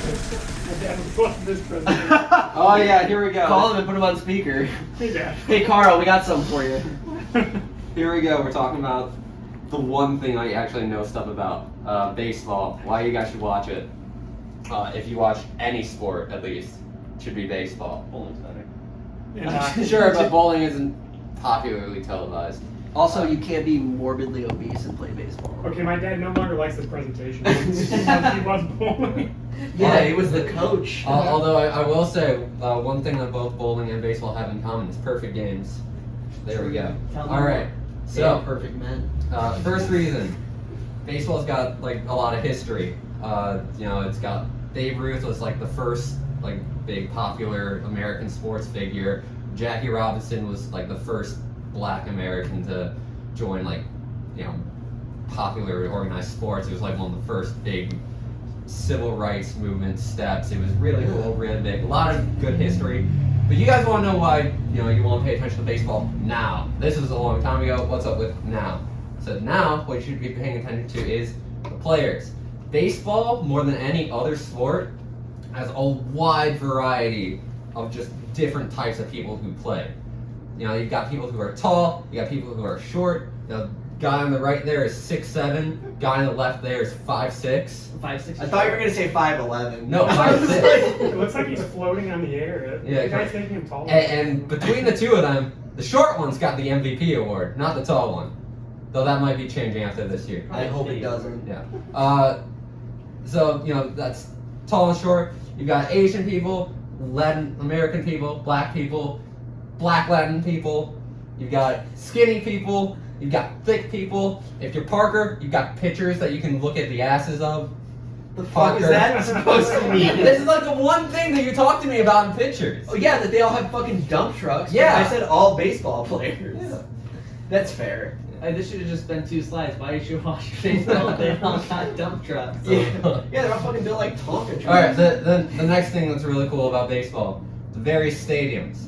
My dad was watching this presentation. Oh yeah, here we go. Call him and put him on speaker. Hey, Dad. Hey, Carl, we got something for you. Here we go. We're talking about the one thing I actually know stuff about, baseball. Why you guys should watch it. If you watch any sport, at least, it should be baseball. Bowling's better. And, Sure, but bowling isn't popularly televised. Also, you can't be morbidly obese and play baseball. okay, my dad no longer likes this presentation. He was bowling. Yeah, he was the coach. Although I will say, one thing that both bowling and baseball have in common is perfect games. There we go. All right. So, perfect man. first reason, baseball's got like a lot of history. It's got Babe Ruth was like the first like big popular American sports figure. Jackie Robinson was like the first Black American to join like popular organized sports. It was like one of the first big civil rights movement steps. It was really cool, really big. A lot of good history. But you guys want to know why you want to pay attention to baseball now. This was a long time ago. What's up with now? So now what you should be paying attention to is the players. Baseball, more than any other sport, has a wide variety of just different types of people who play. You've got people who are tall, you got people who are short. The guy on the right there is 6'7", guy on the left there is 5'6". 5'6". I thought you were gonna say 5'11". No, 5'6". It looks like he's floating on the air. Yeah, The guy's making him taller. And between the two of them, the short one's got the MVP award, not the tall one. Though that might be changing after this year. I hope it doesn't. Yeah. So, that's tall and short. You've got Asian people, Latin American people, black Latin people. You've got skinny people. You've got thick people. If you're Parker, you've got pictures that you can look at the asses of. The fuck is that supposed to mean? This is like the one thing that you talk to me about in pictures. Oh yeah, that they all have fucking dump trucks. Yeah. I said all baseball players. Yeah. That's fair. Hey, this should have just been 2 slides. Why you should watch baseball if they all got dump trucks? Yeah, they're all fucking built like Tonka trucks. All right, the next thing that's really cool about baseball, the various stadiums.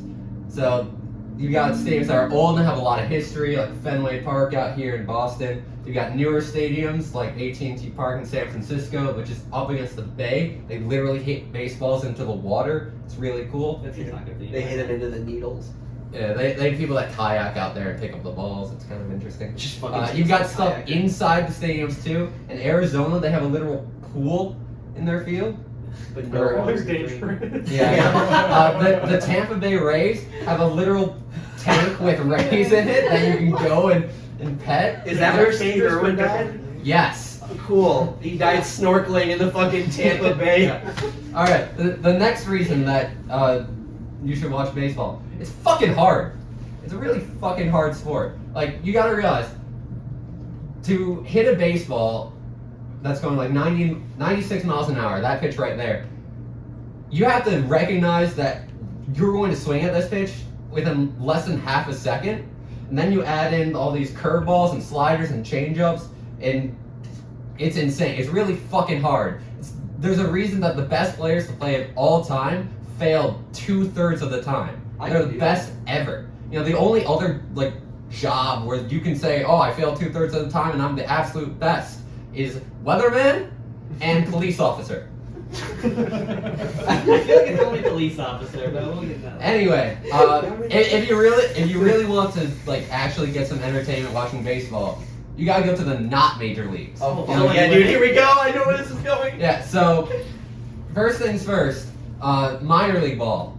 So you got stadiums that are old and have a lot of history, like Fenway Park out here in Boston. You got newer stadiums like AT&T Park in San Francisco, which is up against the bay. They literally hit baseballs into the water. It's really cool. That's not good for you. They hit it into the needles. Yeah, they have people that kayak out there and pick up the balls. It's kind of interesting. Just fucking You've got stuff kayaking. inside the stadiums too. In Arizona, they have a literal pool in their field. But Or- Oh, he's dangerous. Yeah. The Tampa Bay Rays have a literal tank with rays in it that you can go and pet. Is that where Steve Irwin died? Yes. Cool. He died snorkeling in the fucking Tampa Bay. All right. The next reason that you should watch baseball, it's fucking hard. It's a really fucking hard sport. Like, you gotta realize, to hit a baseball that's going like 96 miles an hour, that pitch right there, you have to recognize that you're going to swing at this pitch within less than half a second, and then you add in all these curveballs and sliders and changeups, and it's insane. It's really fucking hard. There's a reason that the best players to play of all time failed 2/3 of the time. They're the best ever. The only other like job where you can say, "Oh, I failed 2/3 of the time and I'm the absolute best," is weatherman and police officer. I feel like it's only police officer, but we'll get that. Anyway, if you really want to like actually get some entertainment watching baseball, you gotta go to the not major leagues. Oh, You know, yeah, dude, here we go. I know where this is going. Yeah. So, first things first, minor league ball.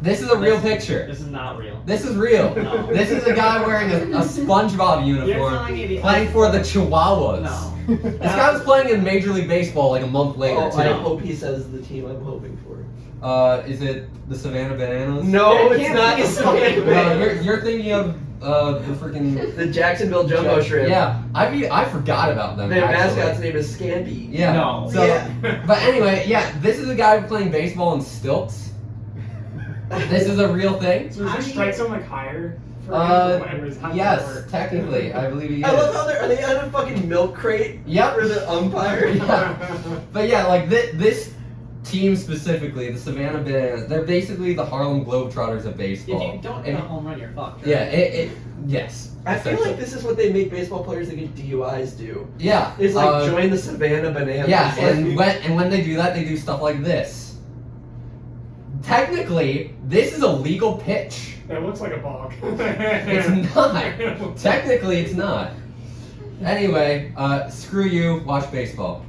This is a real picture. This is not real. This is real. No. This is a guy wearing a SpongeBob uniform telling me the playing for the Chihuahuas. No. This guy was playing in Major League Baseball like a month later Oh, I too. hope he says the team I'm hoping for. Is it the Savannah Bananas? No, It it's can't not be the Savannah Savannah. You're thinking of the freaking The Jacksonville Jumbo Shrimp. Yeah, I forgot about them. Their actually. mascot's name is Scampy. Yeah. No. So, Yeah. but anyway, yeah, this is a guy playing baseball in stilts. This is a real thing. So does it strike someone like higher? For him, or how does that Yes, work? technically, I believe he is. I love how are they on a fucking milk crate Yep. for the umpire? Yeah. But yeah, like this team specifically, the Savannah Bananas, they're basically the Harlem Globetrotters of If baseball. you don't hit a And- home run, you're fucked. Right? Yeah, yes. I feel essentially. like this is what they make baseball players that get DUIs do. Yeah. It's like join the Savannah Bananas. Yeah, Like, and when they do that, they do stuff like this. Technically, this is a legal pitch. It looks like a bog. It's not. Technically, it's not. Anyway, screw you. Watch baseball.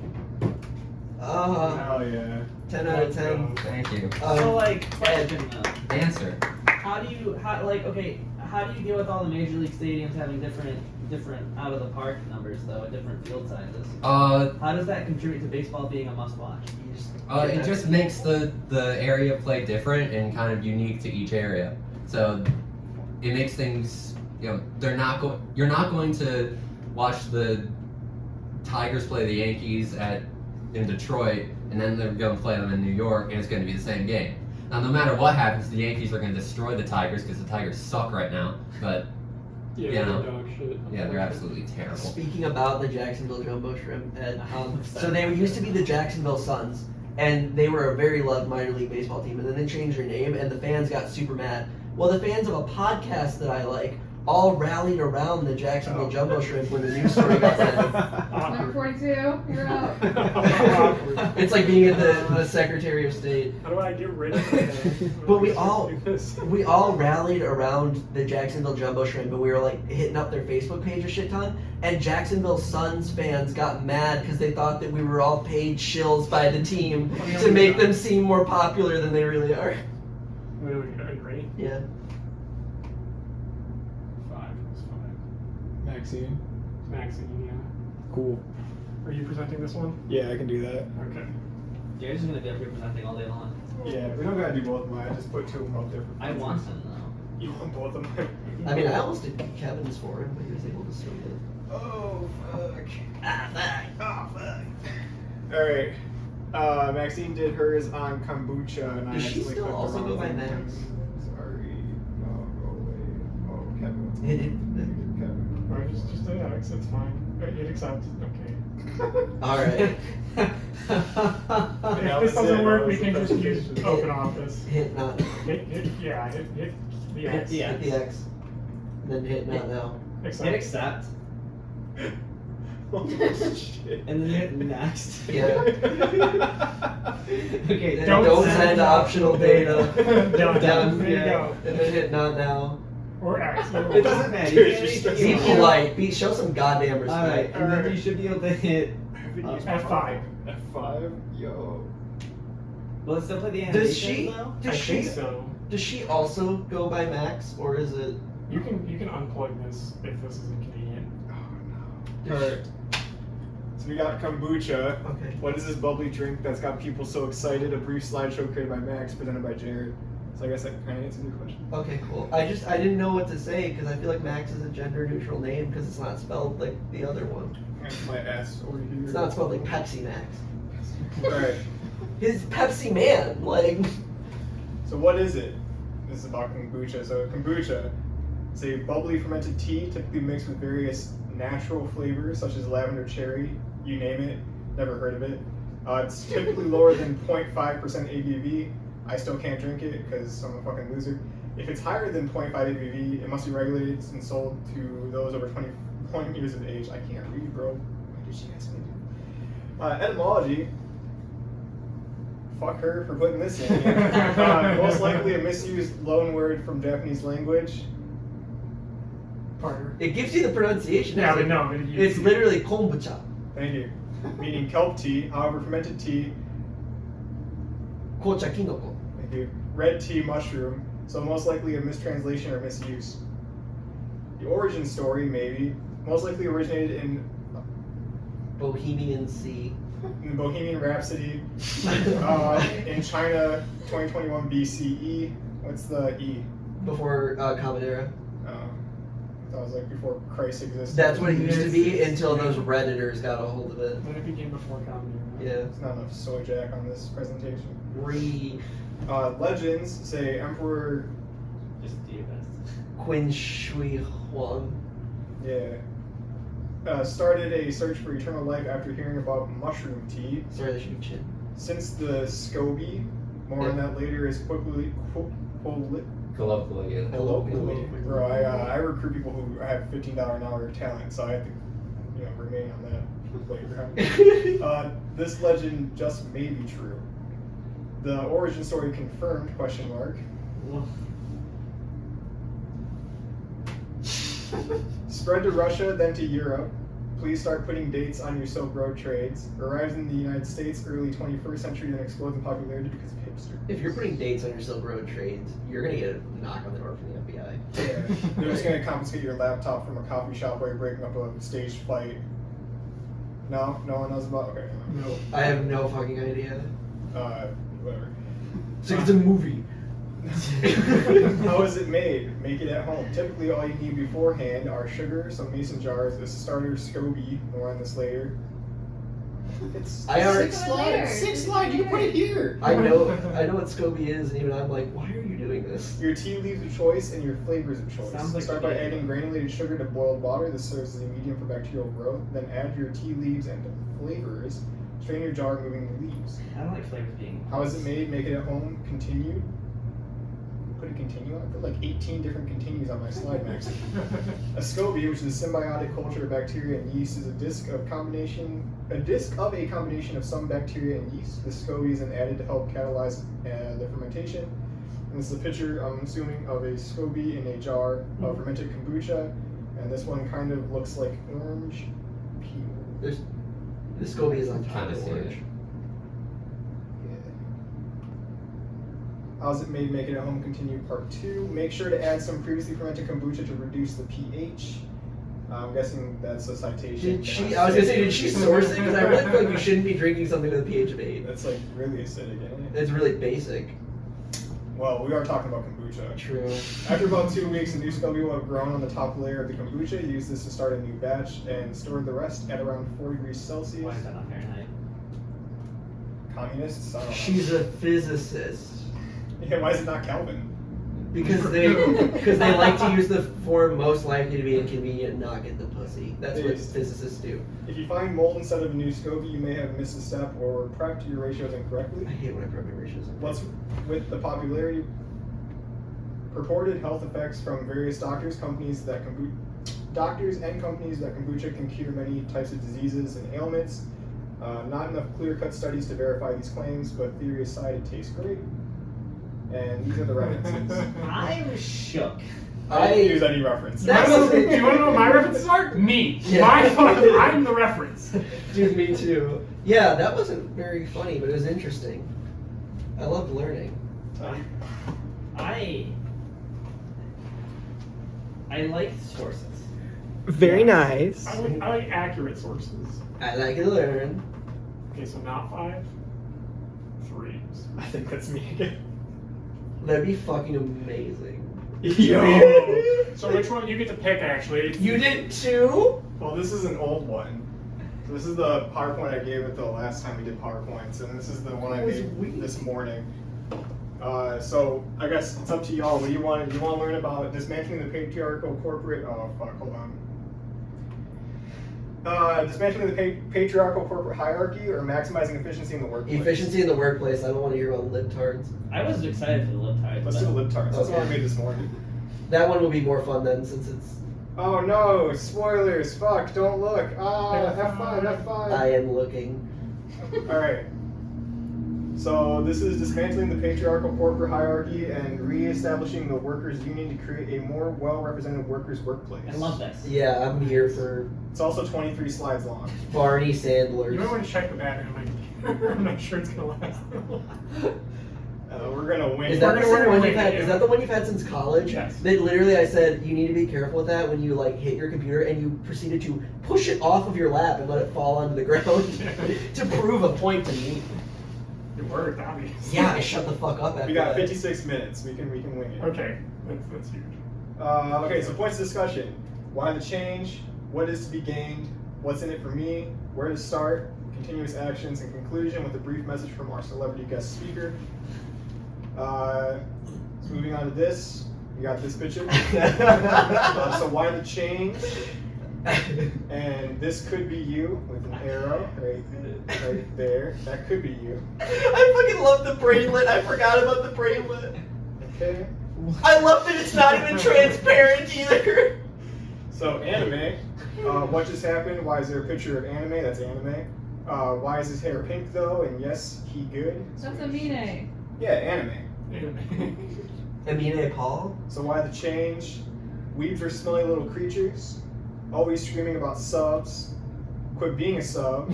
Hell yeah. 10 out of 10. Thank you. So like, question though. Answer. How do you deal with all the major league stadiums having different out of the park numbers though, at different field sizes? How does that contribute to baseball being a must watch? It just makes the area of play different and kind of unique to each area. So it makes things, you're not going to watch the Tigers play the Yankees in Detroit and then they're going to play them in New York and it's going to be the same game. Now, no matter what happens, the Yankees are going to destroy the Tigers because the Tigers suck right now. But Yeah, you know, they're dog shit. yeah, they're absolutely terrible. Speaking about the Jacksonville Jumbo Shrimp, Ed, so they used to be the Jacksonville Suns, and they were a very loved minor league baseball team, and then they changed their name, and the fans got super mad. Well, the fans of a podcast that I like all rallied around the Jacksonville Jumbo Shrimp when the news story got sent. Number 42, you're up. It's like being at the Secretary of State. How do I get rid of it? But we all rallied around the Jacksonville Jumbo Shrimp, and we were like hitting up their Facebook page a shit ton. And Jacksonville Suns fans got mad because they thought that we were all paid shills by the team to make them seem more popular than they really are. We agree. Yeah. 5. It's 5. Maxine. Maxine, yeah. Cool. Are you presenting this one? Yeah, I can do that. Okay. You're just gonna be up here presenting all day long. Yeah, we don't gotta do both of mine. I just put 2 of them up there. I want them though. You want both of them? I mean, I almost did Kevin's for him, but he was able to swing it. Oh, fuck. Ah, fuck. Oh, fuck. Alright. Maxine did hers on kombucha, and I Does she actually still clicked the also wrong go by thing. Max? Sorry. No, go away. Oh, Kevin. Kevin. Alright, just do that. It's fine. It accepts. Okay. Alright. If this doesn't work, we can just use open office. Hit not. Hit the X. Yeah. Hit the X. And then hit not now. Accept. Hit accept, Oh, shit. and then hit next. Yeah. Okay. And Don't don't send send optional data. Done. There you Yeah. go. And then hit not now. Or X. It doesn't matter. Dude, You just can Be make it- polite. Show some goddamn respect. Alright, and then you should be able to hit. F5. F5? Yo. Will it still play the Does animation she? though? I Does she? think so. Does she also go by Max, or is it? You can unplug this if this isn't convenient. Oh, no. Does Alright. So we got kombucha. Okay. What is this bubbly drink that's got people so excited? A brief slideshow created by Max, presented by Jared. So I guess that kind of answers your question. Okay, cool. I didn't know what to say because I feel like Max is a gender neutral name because it's not spelled like the other one. That's my ass over here. It's not spelled like Pepsi Max. Alright. His Pepsi Man, like. So what is it? This is about kombucha. So kombucha is a bubbly fermented tea typically mixed with various natural flavors such as lavender, cherry, you name it. Never heard of it. It's typically lower than 0.5% ABV. I still can't drink it because I'm a fucking loser. If it's higher than 0.5 ABV, it must be regulated and sold to those over 20 years of age. I can't read, bro. What did she ask me to do? Etymology. Fuck her for putting this in here. Most likely a misused loan word from Japanese language. Partner. It gives you the pronunciation. Yeah, It's but like- no. It's literally kombucha. Thank you. Meaning kelp tea. However, fermented tea. Kocha kinoko. Thank you. Red tea mushroom. So most likely a mistranslation or misuse. The origin story, maybe. Most likely originated in Bohemian Sea. Bohemian Rhapsody in China, 2021 BCE. What's the E? Before Common Era. That was like before Christ existed. That's what it used to be until those Redditors got a hold of it. Then it became before comedy. Yeah. There's not enough soy jack on this presentation. Re Legends say Emperor. Just do your best. Qin Shi Huang. Yeah. Started a search for eternal life after hearing about mushroom tea. Sorry, that should be Chin. Since the SCOBY, more on that later, is quickly Colloquially. Bro, I recruit people who have $15 an hour talent, so I have to, remain on that playground. This legend just may be true. The origin story confirmed, question mark. Spread to Russia, then to Europe. Please start putting dates on your Silk Road trades. Arrives in the United States early 21st century, then explodes in popularity because of hipster. If you're putting dates on your Silk Road trades, you're gonna get a knock on the door from the FBI. Yeah. They're just gonna confiscate your laptop from a coffee shop while you're breaking up a staged fight. No? No one knows about? Okay. No. I have no fucking idea. Whatever. So it's a movie. How is it made? Make it at home. Typically, all you need beforehand are sugar, some mason jars, a starter SCOBY. More on this later. It's I already- Six slides. You can put it here. I know what SCOBY is, and even I'm like, why are you doing this? Your tea leaves of choice and your flavors of choice. Sounds like Start a by game. adding granulated sugar to boiled water. This serves as a medium for bacterial growth. Then add your tea leaves and flavors. Strain your jar, moving the leaves. I don't like flavors being. How is it made? Make it at home. Continue. Put a continue on. I put like 18 different continues on my slide next. A SCOBY, which is a symbiotic culture of bacteria and yeast, is a disc of a combination of some bacteria and yeast. The SCOBY is then added to help catalyze the fermentation. And this is a picture, I'm assuming, of a SCOBY in a jar of fermented kombucha. And this one kind of looks like orange peel. The SCOBY is on top Kinda of see orange. it. How's it made? Make it at home. Continue part 2. Make sure to add some previously fermented kombucha to reduce the pH. I'm guessing that's a citation. I was gonna say, did she source it? Because I really feel like you shouldn't be drinking something with a pH of 8. That's like really acidic, isn't it? It's really basic. Well, we are talking about kombucha. True. After about 2 weeks, a new SCOBY will have grown on the top layer of the kombucha. Use this to start a new batch and store the rest at around 4 degrees Celsius. Why is that not Fahrenheit? Communists? I don't know. She's a physicist. Yeah, why is it not Kelvin? Because they like to use the form most likely to be inconvenient and not get the pussy. That's what Based. physicists do. If you find mold instead of a new SCOBY, you may have missed a step or prepped your ratios incorrectly. I hate when I prep my ratios. What's with the popularity? Purported health effects from various doctors and companies that kombucha can cure many types of diseases and ailments. Not enough clear-cut studies to verify these claims, but theory aside, it tastes great. And these are the references. I'm shook. I didn't use any reference. Do you want to know what my references are? Me. Yeah. I'm the reference. Dude, me too. Yeah, that wasn't very funny, but it was interesting. I loved learning. I like sources. Very nice. I like accurate sources. I like to learn. Okay, so not 5, 3. I think that's me again. That'd be fucking amazing. Yo! So which one you get to pick? Actually, You did too? Well, this is an old one. So this is the PowerPoint I gave it the last time we did PowerPoints, and this is the one I made this morning. So I guess it's up to y'all. What do you want? You want to learn about dismantling the patriarchal corporate? Oh fuck! Hold on. Dismantling the patriarchal corporate hierarchy or maximizing efficiency in the workplace? Efficiency in the workplace. I don't want to hear about libtards. I was excited for the libtards. Let's do the libtards. That's what I Okay. made this morning. That one will be more fun then, since it's. Oh no! Spoilers! Fuck! Don't look! Ah! F5! F5! I am looking. Alright. So this is dismantling the patriarchal corporate hierarchy and re-establishing the workers' union to create a more well-represented workers' workplace. I love this. Yeah, I'm here for It's also 23 slides long. Barney you Sandler. might want to check the battery. I'm not sure it's gonna last. We're gonna win. Is that the We're gonna one win you've had? it. Is that the one you've had since college? Yes. That literally I said you need to be careful with that when you like hit your computer and you proceeded to push it off of your lap and let it fall onto the ground to prove a point to me. It worked, obviously. Yeah, I shut the fuck up after We got that. 56 minutes. We can wing it. Okay, that's huge. Okay, so points of discussion. Why the change? What is to be gained? What's in it for me? Where to start? Continuous actions and conclusion with a brief message from our celebrity guest speaker. So moving on to this, we got this picture. So why the change? And this could be you with an arrow right there. That could be you. I fucking love the bracelet. I forgot about the bracelet. Okay. I love that it's not even transparent either. So anime. What just happened? Why is there a picture of anime? That's anime. Why is his hair pink though? And yes, he good. That's a Mine. Yeah, anime. Amine Paul? So why the change? Weebs are smelly little creatures, always screaming about subs. Quit being a sub.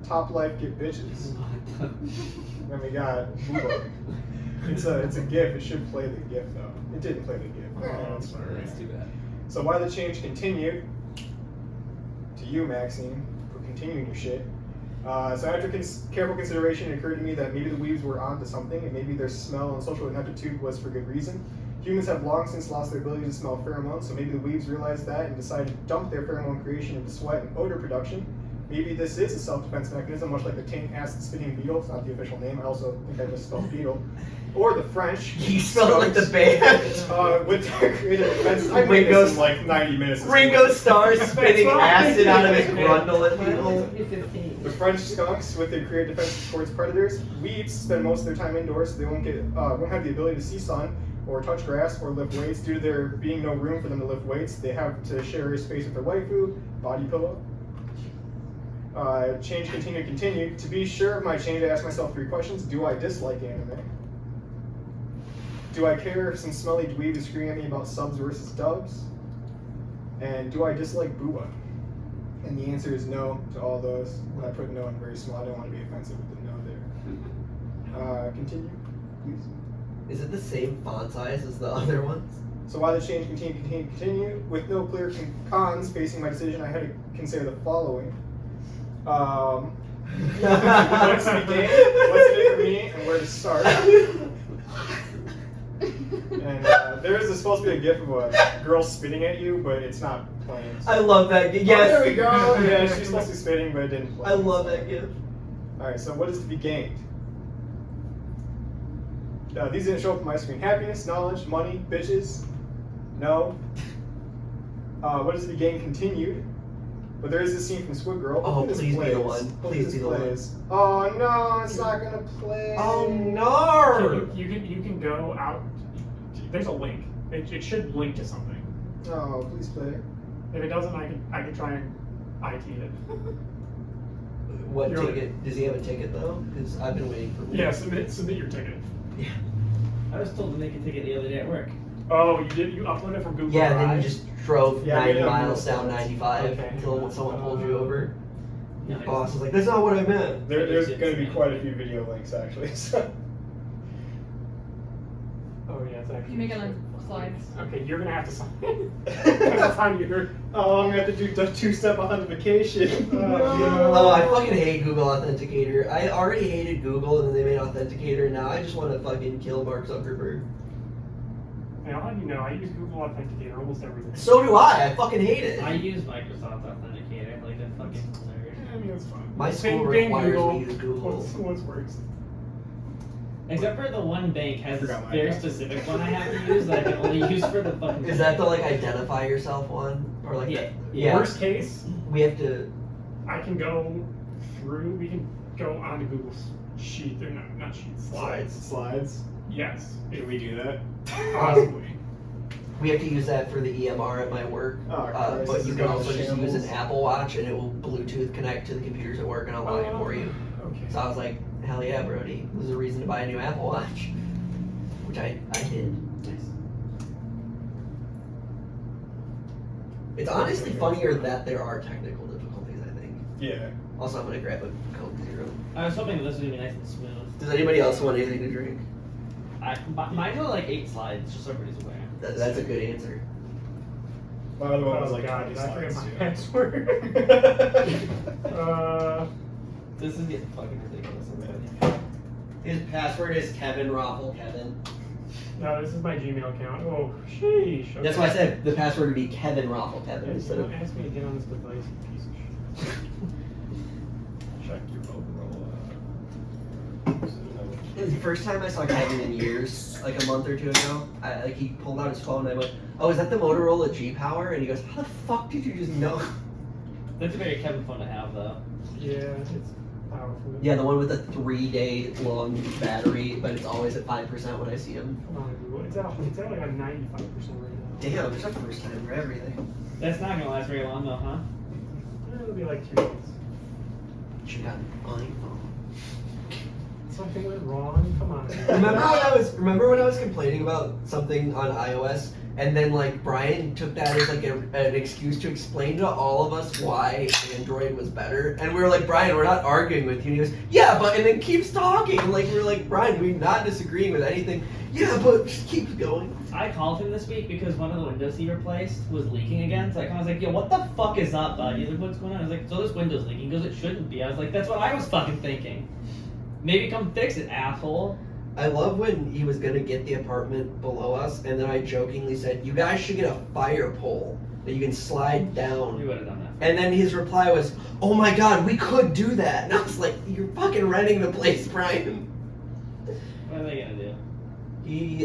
Top life, get bitches. Then we got Booba. It's a GIF. It should play the GIF though. It didn't play the GIF. Oh, that's too bad. So why the change continued? To you, Maxine, for continuing your shit. So after careful consideration, it occurred to me that maybe the weaves were onto something, and maybe their smell and social ineptitude was for good reason. Humans have long since lost their ability to smell pheromones, so maybe the weaves realized that and decided to dump their pheromone creation into sweat and odor production. Maybe this is a self-defense mechanism, much like the taint acid-spitting beetle. It's not the official name. I also think I misspelled beetle. Or the French. You spelled it like the band. With their creative defense. I made Ringo- this in like 90 minutes. Ringo Starr spitting acid out of his grundle at Mine people. was 15. The French skunks, with their creative defenses towards predators. Weeps spend most of their time indoors, so they won't have the ability to see sun or touch grass or lift weights. Due to there being no room for them to lift weights, they have to share a space with their waifu, body pillow. Change continued. To be sure of my change, I asked myself 3 questions. Do I dislike anime? Do I care if some smelly dweeb is screaming at me about subs versus dubs? And do I dislike Booba? And the answer is no to all those. I put no in very small. I don't want to be offensive with the no there. Continue, please. Is it the same font size as the other ones? So why the change continue? With no clear cons facing my decision, I had to consider the following. What's the game? What's in it for me? And where to start? And there is supposed to be a gif of a girl spitting at you, but it's not playing. So. I love that. Oh, Yes. there we go. Yeah, she's supposed to be spitting, but it didn't play. I love that gift. Alright, so what is to be gained? These didn't show up on my screen. Happiness, knowledge, money, bitches. No. What is to be gained continued? But there is this scene from Squid Girl. Oh, Hopefully this please be plays. the one. Hopefully Please this be the one. plays. Oh no, it's not gonna play. Oh no! You can go out. There's a link. It should link to something. Oh, please play. If it doesn't, I can try and IT it. What You're ticket? Does he have a ticket though? Because I've been waiting for. Yeah, submit your ticket. Yeah. I was told to make a ticket the other day at work. Oh, you did? You uploaded it from Google Yeah, Drive? then you just drove Yeah, 90 yeah, miles yeah. down 95 Okay. until someone pulled you over. Yeah, Your boss was like, "That's not what I meant." There's going to be quite a few video links actually. So. Oh yeah, it's actually. You make it on slides. Okay, you're gonna have to sign it. That's how you're. Oh, I'm gonna have to do two-step authentication. Oh, I fucking hate Google Authenticator. I already hated Google, and then they made Authenticator, and now I just want to fucking kill Mark Zuckerberg. And I'll let you know, I use Google Authenticator almost everything. So do I. I fucking hate it. I use Microsoft Authenticator, like they're fucking hilarious. I mean, it's fine. My Same school thing, requires Google. me to use Google. What's worse? Except for the one bank has this Forgot my very account. specific one I have to use that I can only use for the fucking. Is that the like identify yourself one, or like Yeah. yeah? Worst case, We have to. I can go through. We can go onto Google's sheet. They're not sheets. Slides. Slides. Yes. Can we do that? Possibly. We have to use that for the EMR at my work. Oh, Christ, But this you is can going also to just use an shambles. Apple Watch, and it will Bluetooth connect to the computers at work and unlock it for you. Okay. So I was like, hell yeah, Brody. There's a reason to buy a new Apple Watch. Which I did. It's honestly funnier that there are technical difficulties, I think. Yeah. Also, I'm gonna grab a Coke Zero. I was hoping this was gonna be nice and smooth. Does anybody else want anything to drink? Mine were like 8 slides, just so everybody's aware. That's a good answer. My other one was Oh like god, 20 did I forget slides, my too. password? This is getting fucking ridiculous. His password is Kevin Roffle Kevin. No, this is my Gmail account. Oh, sheesh. Okay. That's why I said the password would be Kevin Roffle Kevin Yeah, instead of. don't ask me to get on this device, you piece of shit. Check your overall. The first time I saw Kevin in years, like a month or two ago, he pulled out his phone and I went, "Oh, is that the Motorola G Power?" And he goes, "How the fuck did you just know?" That's a very Kevin phone to have, though. Yeah, it's powerful. Yeah, the one with the 3-day long battery, but it's always at 5% when I see him. Come on, Google. It's at like a 95% right now. Damn, there's a first time for everything. That's not gonna last very long, though, huh? It'll be like 2 days. Should have gotten an iPhone. Something went wrong. Come on. Remember when I was complaining about something on iOS, and then like Brian took that as like an excuse to explain to all of us why Android was better, and we were like, Brian, we're not arguing with you. And he goes, yeah, but, and then keeps talking. And like we were like, Brian, we're not disagreeing with anything. Yeah, but just keeps going. I called him this week because one of the windows he replaced was leaking again. So I was like, yo, what the fuck is up, bud? He's like, what's going on? I was like, so this window's leaking. He goes, it shouldn't be. I was like, that's what I was fucking thinking. Maybe come fix it, asshole. I love when he was gonna get the apartment below us, and then I jokingly said, you guys should get a fire pole that you can slide down. We would have done that. And then his reply was, oh my god, we could do that. And I was like, you're fucking renting the place, Brian. What are they gonna do? He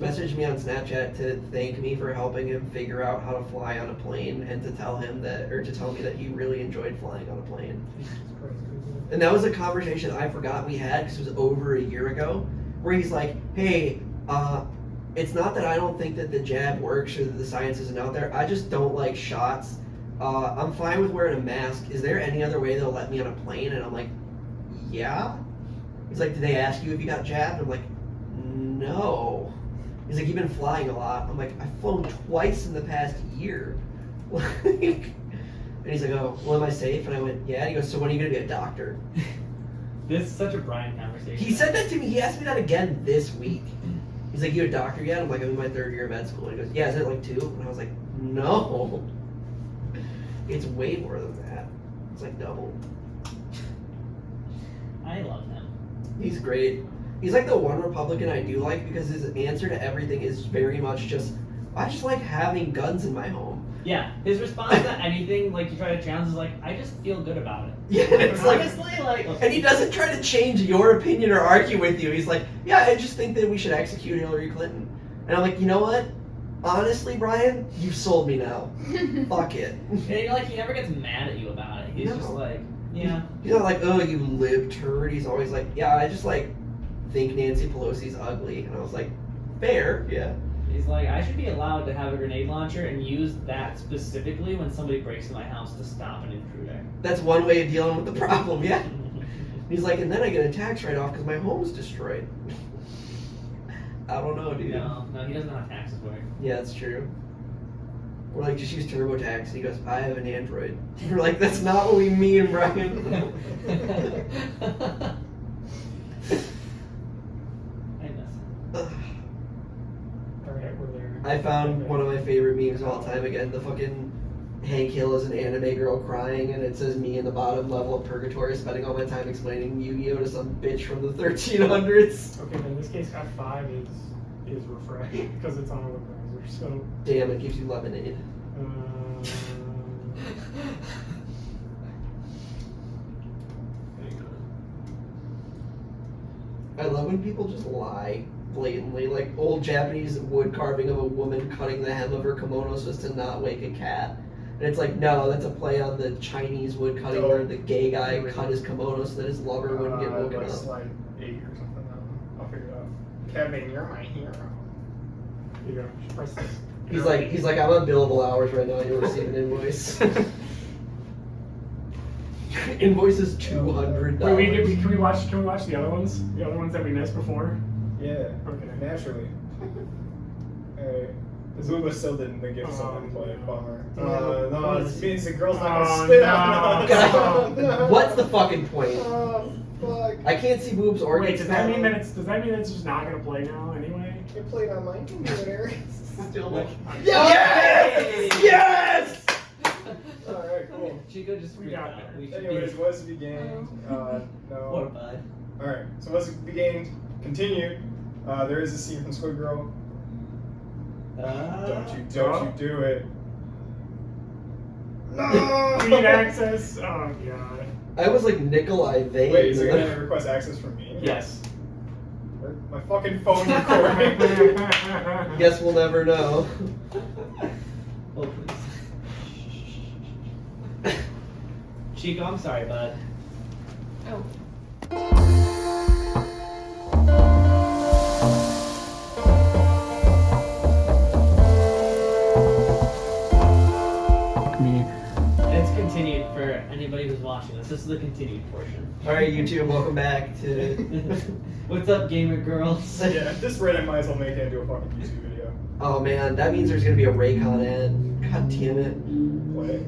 messaged me on Snapchat to thank me for helping him figure out how to fly on a plane, and to tell him that, or to tell me that he really enjoyed flying on a plane. Jesus Christ. And that was a conversation I forgot we had because it was over a year ago, where he's like, hey, it's not that I don't think that the jab works or that the science isn't out there. I just don't like shots. I'm fine with wearing a mask. Is there any other way they'll let me on a plane? And I'm like, yeah. He's like, did they ask you if you got jabbed? I'm like, no. He's like, you've been flying a lot. I'm like, I've flown twice in the past year. And he's like, oh, well, am I safe? And I went, yeah. And he goes, so when are you going to be a doctor? This is such a Brian conversation. He said that to me. He asked me that again this week. He's like, you a doctor yet? I'm like, I'm in my 3rd year of med school. And he goes, yeah, is it like 2? And I was like, no. It's way more than that. It's like double. I love him. He's great. He's like the one Republican I do like because his answer to everything is very much just, I just like having guns in my home. Yeah, his response to anything like you try to challenge is like, I just feel good about it. Yeah, it's like, honestly, like, and he doesn't try to change your opinion or argue with you. He's like, yeah, I just think that we should execute Hillary Clinton. And I'm like, you know what? Honestly, Brian, you've sold me now. Fuck it. And you're like, he never gets mad at you about it. He's just like, yeah. He's not like, oh, you lib turd. He's always like, yeah, I just like think Nancy Pelosi's ugly. And I was like, fair, yeah. He's like, I should be allowed to have a grenade launcher and use that specifically when somebody breaks into my house to stop an intruder. That's one way of dealing with the problem, yeah. He's like, and then I get a tax write-off because my home's destroyed. I don't know, dude. No, he doesn't know how taxes work. Yeah, that's true. We're like, just use TurboTax. And he goes, I have an Android. We're like, that's not what we mean, Brian. I miss him. Alright, we're there. I found one of my favorite memes of all time again. The fucking Hank Hill is an anime girl crying, and it says me in the bottom level of purgatory, spending all my time explaining Yu-Gi-Oh to some bitch from the 1300s. Okay, then in this case, F5 is refresh because it's on a web browser. So. Damn, it gives you lemonade. Hang on. I love when people just lie blatantly, like old Japanese wood carving of a woman cutting the hem of her kimono so as to not wake a cat. And it's like, no, that's a play on the Chinese wood cutting where the gay guy cut his kimono so that his lover wouldn't get woken like up. slide 8 or something. I'll figure it out. Kevin, you're my hero. Here you go. Just press this. He's like, I'm on billable hours right now. You'll receive an invoice. Invoice is $200. Wait, can we watch the other ones? The other ones that we missed before? Yeah. Okay. Naturally. Alright. The Booba still didn't give someone play. Bummer. No, it means the girl's not gonna spit out. God, what's the fucking point? Oh, fuck. I can't see boobs or Wait, get does that mean spit. that it's just not gonna play now anyway? It played on my computer. Still like. Yes! Yes! Alright, cool. Chico just We freaked got out. there. We should Anyways, be... was to be gained. Poor No. bud. Alright, so was to be gained. Continued. There is a scene from Squid Girl. Don't you do it. No! Need access. Oh god. I was like Nikolai Vane. Wait, is it gonna request access from me? Yes. My fucking phone recording. Guess we'll never know. Oh, please. Chico, I'm sorry, bud. Oh. It's continued for anybody who's watching this. This is the continued portion. Alright, YouTube, welcome back to. What's up, gamer girls? Yeah, at this rate, I might as well make it into a fucking YouTube video. Oh man, that means there's gonna be a Raycon ad. God damn it. Play.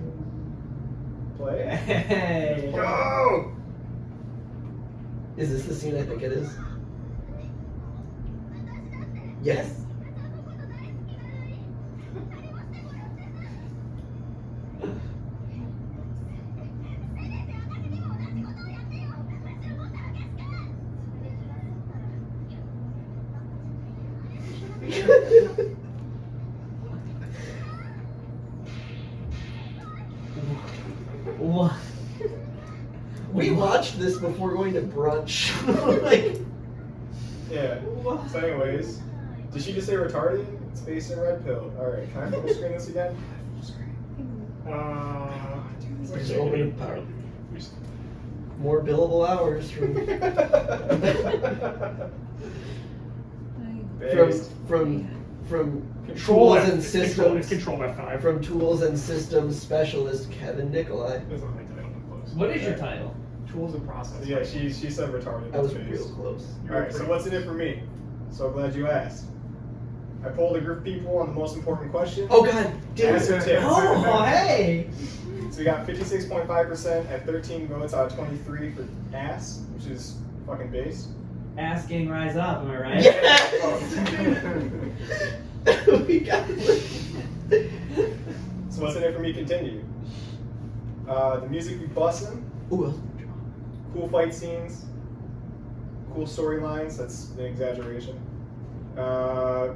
Play. Hey. Go! Is this the scene I think it is? Yes. What? We watched this before going to brunch. Like, Yeah. So anyways, did she just say retarded? Space and red pill. Alright, can I full screen this again? just open it power. More billable hours from Based. from Control tools F. and It's systems Control F5. from tools and systems specialist Kevin Nikolai. Doesn't like to make them close. What is your title? Tools and process. Yeah, she said retarded. I was Space. real close. Alright, so what's in it for me? So glad you asked. I polled a group of people on the most important question. Oh god, damn Ass or it. tits? Oh, hey! So we got 56.5% at 13 votes out of 23 for ass, which is fucking based. Ass gang rise up, am I right? Yes! We got it. So what's in it for me? Continue. The music be bussin', Ooh, cool fight scenes, cool storylines. That's an exaggeration.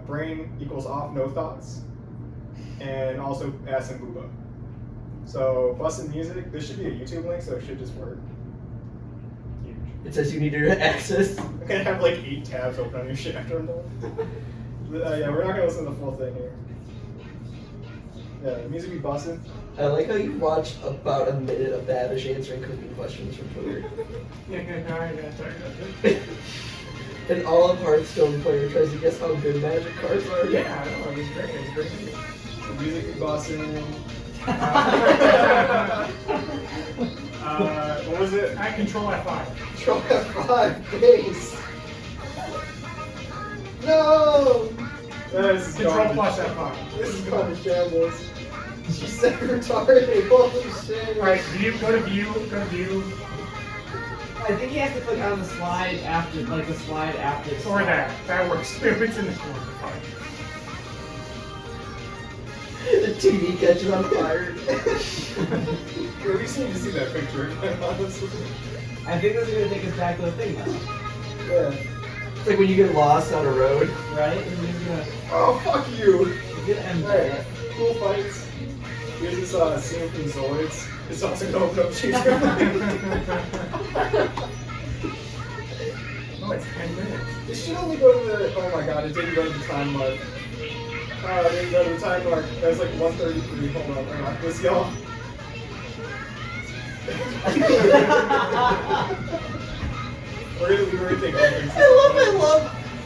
Brain equals off, no thoughts, and also ass and booba. So bussin' music. This should be a YouTube link, so it should just work. it says you need to access. I'm gonna have like 8 tabs open on your shit after I'm done. But, yeah, we're not gonna listen to the full thing here. Yeah, the music be bussin'. I like how you watched about a minute of Babish answering cooking questions from Twitter. An all of Hearthstone player tries to guess how good Magic cards are. Yeah, I know, it was great. It was great. The music be bussin'. What was it? I Control F5. Control F5 base. No! This is Control going plus to, F5. this is going to shambles. She said retarded. Holy shit. Alright, go to view. I think he has to click on the slide after, like the slide after. the Or slide. that works. It's in the corner. Fine. The TV catches on fire. We just need to see that picture again, honestly. I think this is gonna take us back to the thing now, Yeah. It's like when you get lost on a road. right? And he's gonna, Oh, fuck you! he's gonna end Alright, it. cool fights. Here's this scene from Zoids. It's also gonna open up cheese. Oh, it's 10 minutes. It should only go to the. Oh my god, it didn't go to the time mark. It didn't go to the time mark. That's like 1:33. Hold on, hang on. Let's go. We're gonna leave everything open.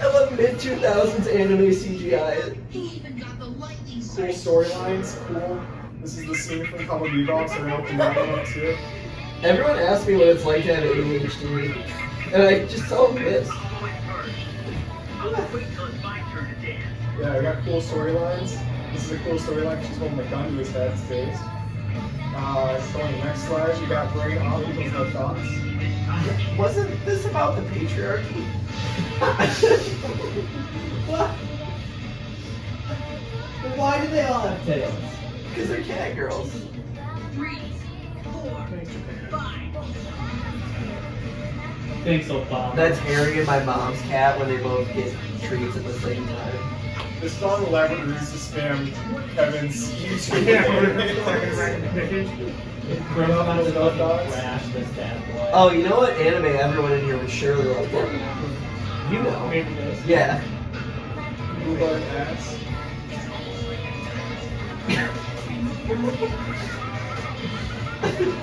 I love mid 2000s anime CGI. Cool storylines, cool. This is the scene from Cowboy Bebop, so we're gonna open that one up too. Everyone asks me what it's like to have ADHD, and I just tell them this. Yeah, we got cool storylines. This is a cool storyline. She's holding a gun to his head. It's based. Going to the next slide, you got brain off equals no thoughts. Wasn't this about the patriarchy? What? Why do they all have tails? Because they're cat girls. 3, 4, 5. Thanks, Obama. That's Harry and my mom's cat when they both get treats at the same time. This phone elaborate ruse to spam Kevin's YouTube. Yeah, we're fucking recommendation. We're about to Dog fucking dogs. crash this bad boy. Oh, you know what anime everyone in here would surely like? You know. Maybe this. Yeah. Rhubarb ass.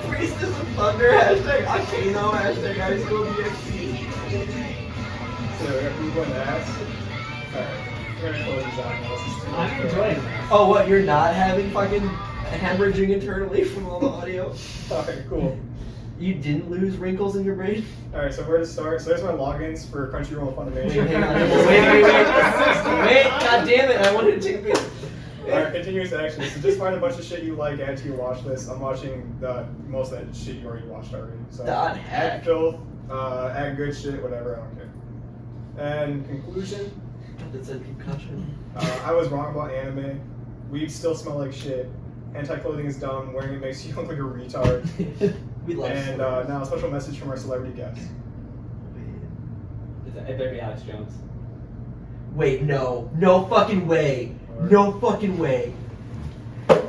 Priestess of Thunder, hashtag Akano, hashtag high school DxC. So we got rhubarb ass. Alright, we're gonna close this out now. This is too much I'm for- enjoying this. Oh, what? You're not having fucking hemorrhaging internally from all the audio? Alright, cool. You didn't lose wrinkles in your brain? Alright, so where to start? So there's my logins for Crunchyroll and Wait, Funimation. hang on. Wait, god damn it, I wanted to take a picture. Alright, continuous action. So just find a bunch of shit you like, add to your watch list. I'm watching most of that shit you already watched already. So Dot heck. add filth, add good shit, whatever, I don't care. And conclusion, That said concussion. I was wrong about anime. Weebs still smell like shit. Anti-clothing is dumb. Wearing it makes you look like a retard. We love And celebrities. now a special message from our celebrity guest. It better be Alex Jones. Wait, no. No fucking way. No fucking way. Can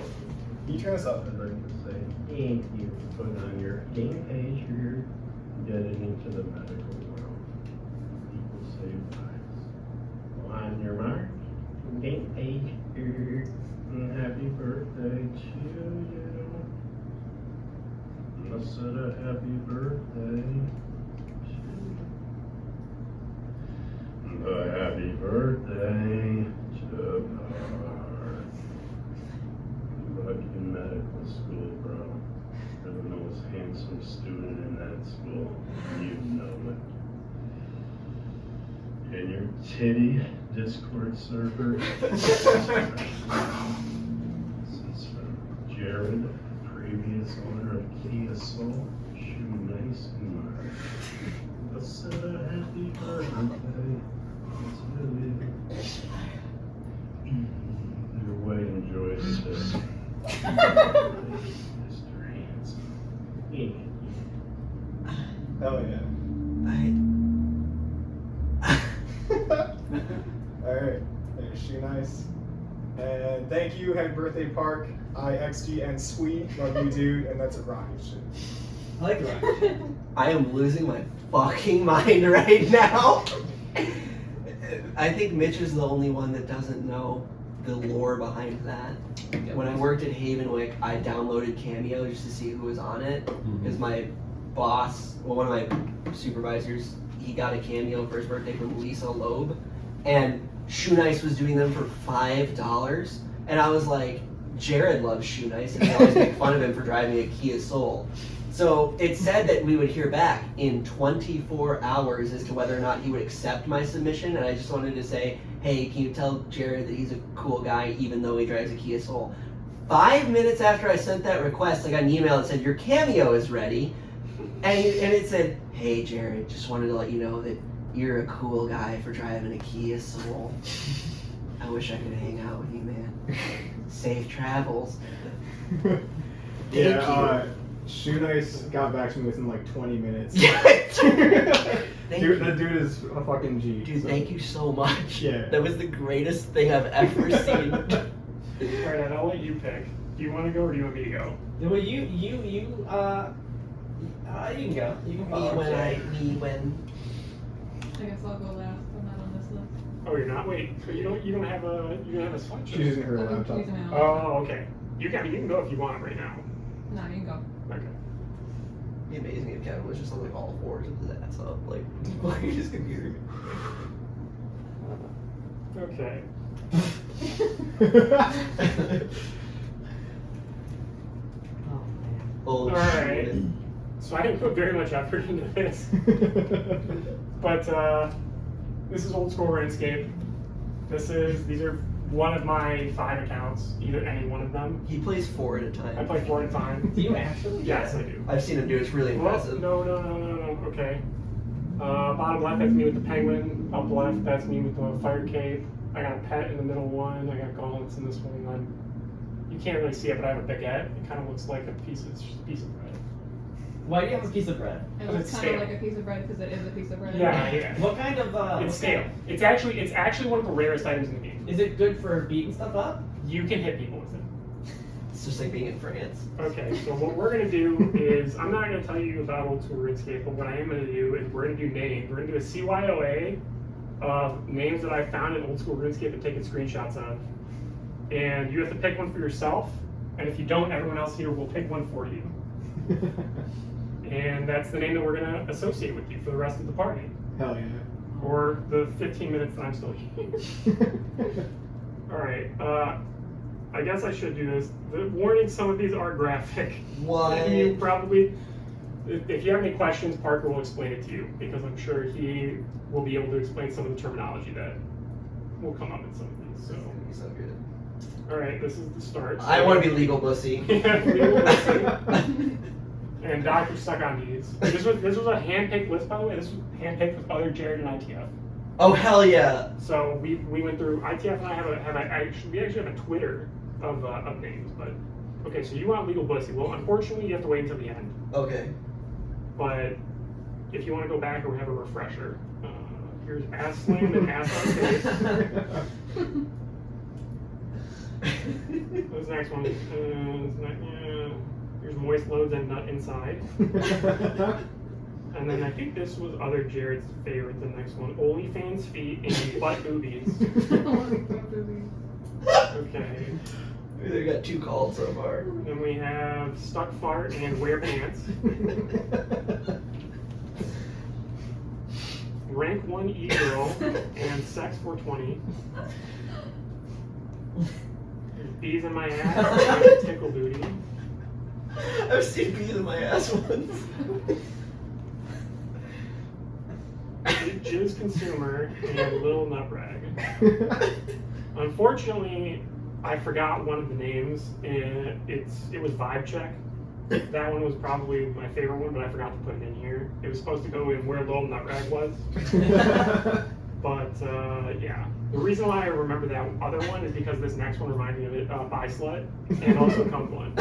you turn this up? I'd like to say thank you for putting on your game page for your getting into the medical world. People save lives. On your mark, game page here. And happy birthday to you. Let's set a happy birthday to you. A happy birthday to Mark. Lucky medical school, bro. You're the most handsome student in that school. You know it. In your titty Discord server. This is from Jared, previous owner of Kia Soul. Shoe nice and Mark. Let's set a happy birthday to you. Your way enjoys this. Mr. Handsome. Hell yeah. Alright, there's Shoe Nice. And thank you, happy birthday, Park, IXG, and Sweet. Love you, dude, and that's a rocket shit. I like that. I am losing my fucking mind right now. I think Mitch is the only one that doesn't know the lore behind that. When I worked at Havenwick, I downloaded Cameo just to see who was on it. Because my boss, well, one of my supervisors, he got a Cameo for his birthday from Lisa Loeb. And Shoe Nice was doing them for $5. And I was like, Jared loves Shoe Nice, and we always make fun of him for driving a Kia Soul. So it said that we would hear back in 24 hours as to whether or not he would accept my submission, and I just wanted to say, hey, can you tell Jared that he's a cool guy even though he drives a Kia Soul? 5 minutes after I sent that request, I got an email that said, your Cameo is ready. And it said, hey Jared, just wanted to let you know that you're a cool guy for driving a Kia Soul. I wish I could hang out with you, man. Safe travels. Yeah, Shoe Nice got back to me within like 20 minutes. Thank you. That dude is a fucking G. Dude, so- thank you so much. Yeah. That was the greatest thing I've ever seen. Alright, I'll let you pick. Do you want to go or do you want me to go? Well, you can go. You can follow. me when. I guess I'll go last. I'm not on this list. Oh, you're not. Wait, but you don't have a slideshow. She's using her I'm laptop. using my own. Oh, okay. You can go if you want right now. No, you can go. Okay. It'd be amazing if Kevin was just on like all fours with his ass up, like fucking his computer. Okay. Oh Alright. shit. So I didn't put very much effort into this, but this is old school RuneScape. These are one of my 5 accounts, either any one of them. He plays 4 at a time. I play 4 at a time. Do you actually? Yes, I do. I've seen him do it. It's really Well, impressive. no. Okay. Bottom left, that's me with the penguin. Up left, that's me with the fire cape. I got a pet in the middle one. I got gauntlets in this one. You can't really see it, but I have a baguette. It kind of looks like it's just a piece of bread. Why do you have a piece of bread? It But looks it's kind of stale. like a piece of bread because it is a piece of bread. Yeah. What kind of? It's stale. It's actually one of the rarest items in the game. Is it good for beating stuff up? You can hit people with it. It's just like being in France. Okay, so what we're gonna do is, I'm not gonna tell you about old school RuneScape, but what I am gonna do is we're gonna do names. We're gonna do a CYOA of names that I found in old school RuneScape and taken screenshots of. And you have to pick one for yourself, and if you don't, everyone else here will pick one for you. And that's the name that we're gonna associate with you for the rest of the party. Hell yeah. Or the 15 minutes that I'm still here. Alright, I guess I should do this. The warning, some of these are graphic. What? You probably, if you have any questions, Parker will explain it to you, because I'm sure he will be able to explain some of the terminology that will come up in some of these. So, So good. alright, this is the start. I want to be legal bussy. Yeah, legal pussy. And Dr. Stuck on these. This was a hand-picked list, by the way. This was hand-picked with other Jared and ITF. Oh hell yeah! So we went through, ITF and I we actually have a Twitter of names, but okay, so you want legal pussy. Well, unfortunately, you have to wait until the end. Okay. But if you want to go back or have a refresher, here's ass slam and ass on face. This next one is here's moist loads and nut inside. And then I think this was other Jared's favorite, the next one. OnlyFans feet and butt boobies. Okay. We got 2 called so far. Then we have stuck fart and wear pants. Rank 1 e-girl and sex 420. There's bees in my ass and tickle booty. I've seen bees in my ass once. Jizz consumer and little nut rag. Unfortunately, I forgot one of the names, and it was Vibe Check. That one was probably my favorite one, but I forgot to put it in here. It was supposed to go in where little nut rag was. But yeah, the reason why I remember that other one is because this next one reminded me of it, Bi Slut, and also Cum One.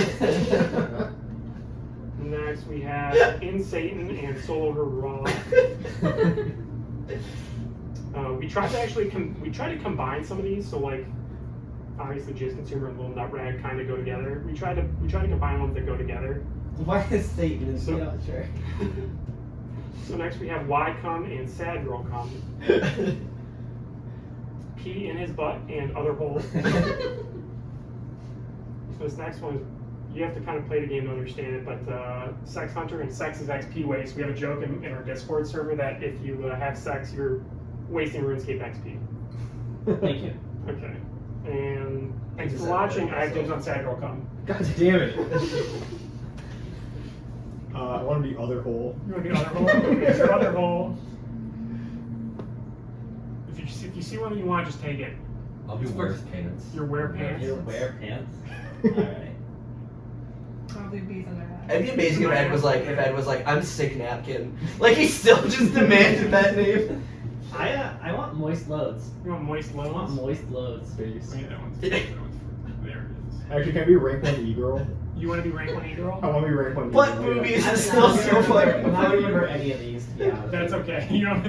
Next we have In Satan and Solo Her Raw. We tried to combine some of these, so like obviously Jizz Consumer and Little Nut Rag kind of go together. We try to combine ones that go together. Why is Satan? So- Yeah, sure. So next we have Why Cum and Sad Girl Cum. Pee in his butt and other holes. So this next one is, you have to kind of play the game to understand it, but Sex Hunter and Sex is XP waste. We have a joke in our Discord server that if you have sex, you're wasting RuneScape XP. Thank you. Okay. And thanks for watching. I have dibs on Sad Girl Cum. God damn it. I want to be other hole. You want to be other hole? Okay, so other hole. If you see one that you want, just take it. I'll do wears pants. Your wear pants. You wear pants. Alright. Probably bees in their ass. It'd be amazing if Ed was like, I'm sick napkin. Like he still just demanded that name. I want moist loads. You want moist I want loads? moist loads. Face. Wait, that one's there it is. Actually, can I be rank 1 e-girl? You want to be rank 1 e-girl? I want to be rank 1 Butt e-girl. boobies I'm is still not so funny. I'm not remember any of these, to be honest. That's okay. You know,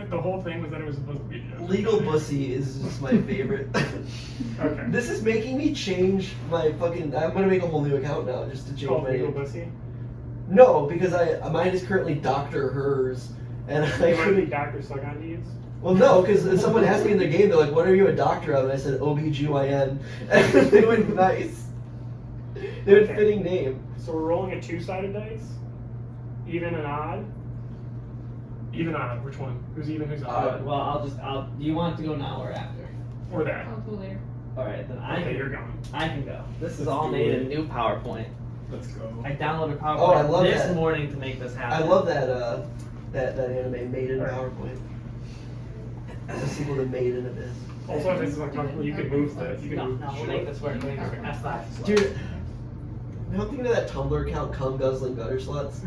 the whole thing was that it was supposed to be. Legal bussy is just my favorite. Okay. This is making me change my fucking. I'm gonna make a whole new account now just to change Called my legal name. pussy. No, because mine is currently Dr. Hers, and I You want to be couldn't. Dr. Suck on these? Well, no, because someone asked me in the game, they're like, "What are you a doctor of?" And I said, "OBGYN," and they went nice. They went Okay. fitting name. So we're rolling a 2-sided dice. Even and odd. Even odd. Which one? Who's even? Who's odd? Well, do you want it to go now or after? Or that? I'll go later. Alright, then Okay, you're going. I can go. This is Let's all do made it. in new PowerPoint. Let's go. I downloaded PowerPoint Oh, I love this that. morning to make this I happen. love that that anime Made in Alright. PowerPoint. It's a sequel to Made in Abyss. Also, if this is uncomfortable, you can move the. You can No, move no, the we'll shit. make this work. We'll make this work. F5. Dude, I'm thinking of that Tumblr account, Cum Guzzling Gutter Sluts.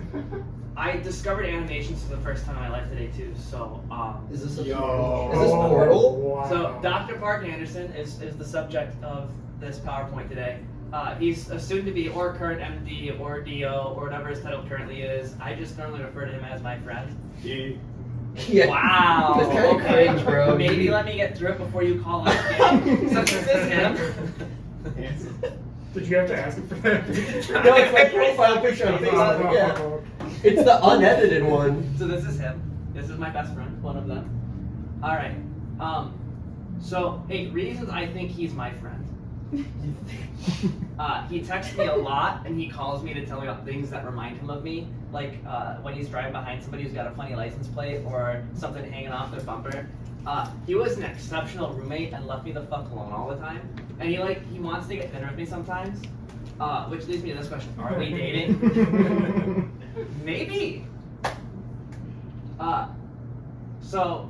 I discovered animations for the first time in my life today too. So, Is this a Yo. Is this Portal? Wow. so Dr. Park Anderson is the subject of this PowerPoint today. He's a soon-to-be or current MD or DO or whatever his title currently is. I just normally refer to him as my friend. E. Yeah. Wow. That's kind of okay. cringe, bro. Maybe let me get through it before you call us gay. Such as this him. Handsome. Did you have to ask him for that? No, it's my profile picture on Facebook. Yeah. It's the unedited one. So this is him. This is my best friend, one of them. All right. So, hey, reasons I think he's my friend. He texts me a lot, and he calls me to tell me about things that remind him of me, like when he's driving behind somebody who's got a funny license plate or something hanging off their bumper. He was an exceptional roommate and left me the fuck alone all the time. And he wants to get dinner with me sometimes, which leads me to this question: are we dating? Maybe. So.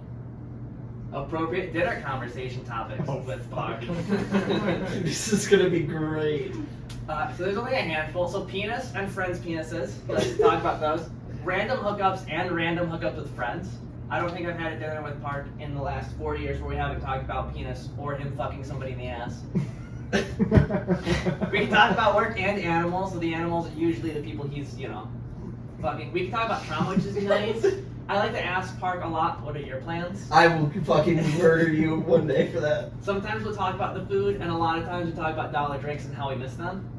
Appropriate dinner conversation topics with Park. This is gonna be great. So there's only a handful. So penis and friends' penises. Let's talk about those. Random hookups and random hookups with friends. I don't think I've had a dinner with Park in the last 40 years where we haven't talked about penis or him fucking somebody in the ass. We can talk about work and animals. So the animals are usually the people he's, fucking. We can talk about trauma, which is nice. I like to ask Park a lot, what are your plans? I will fucking murder you one day for that. Sometimes we'll talk about the food, and a lot of times we talk about dollar drinks and how we miss them.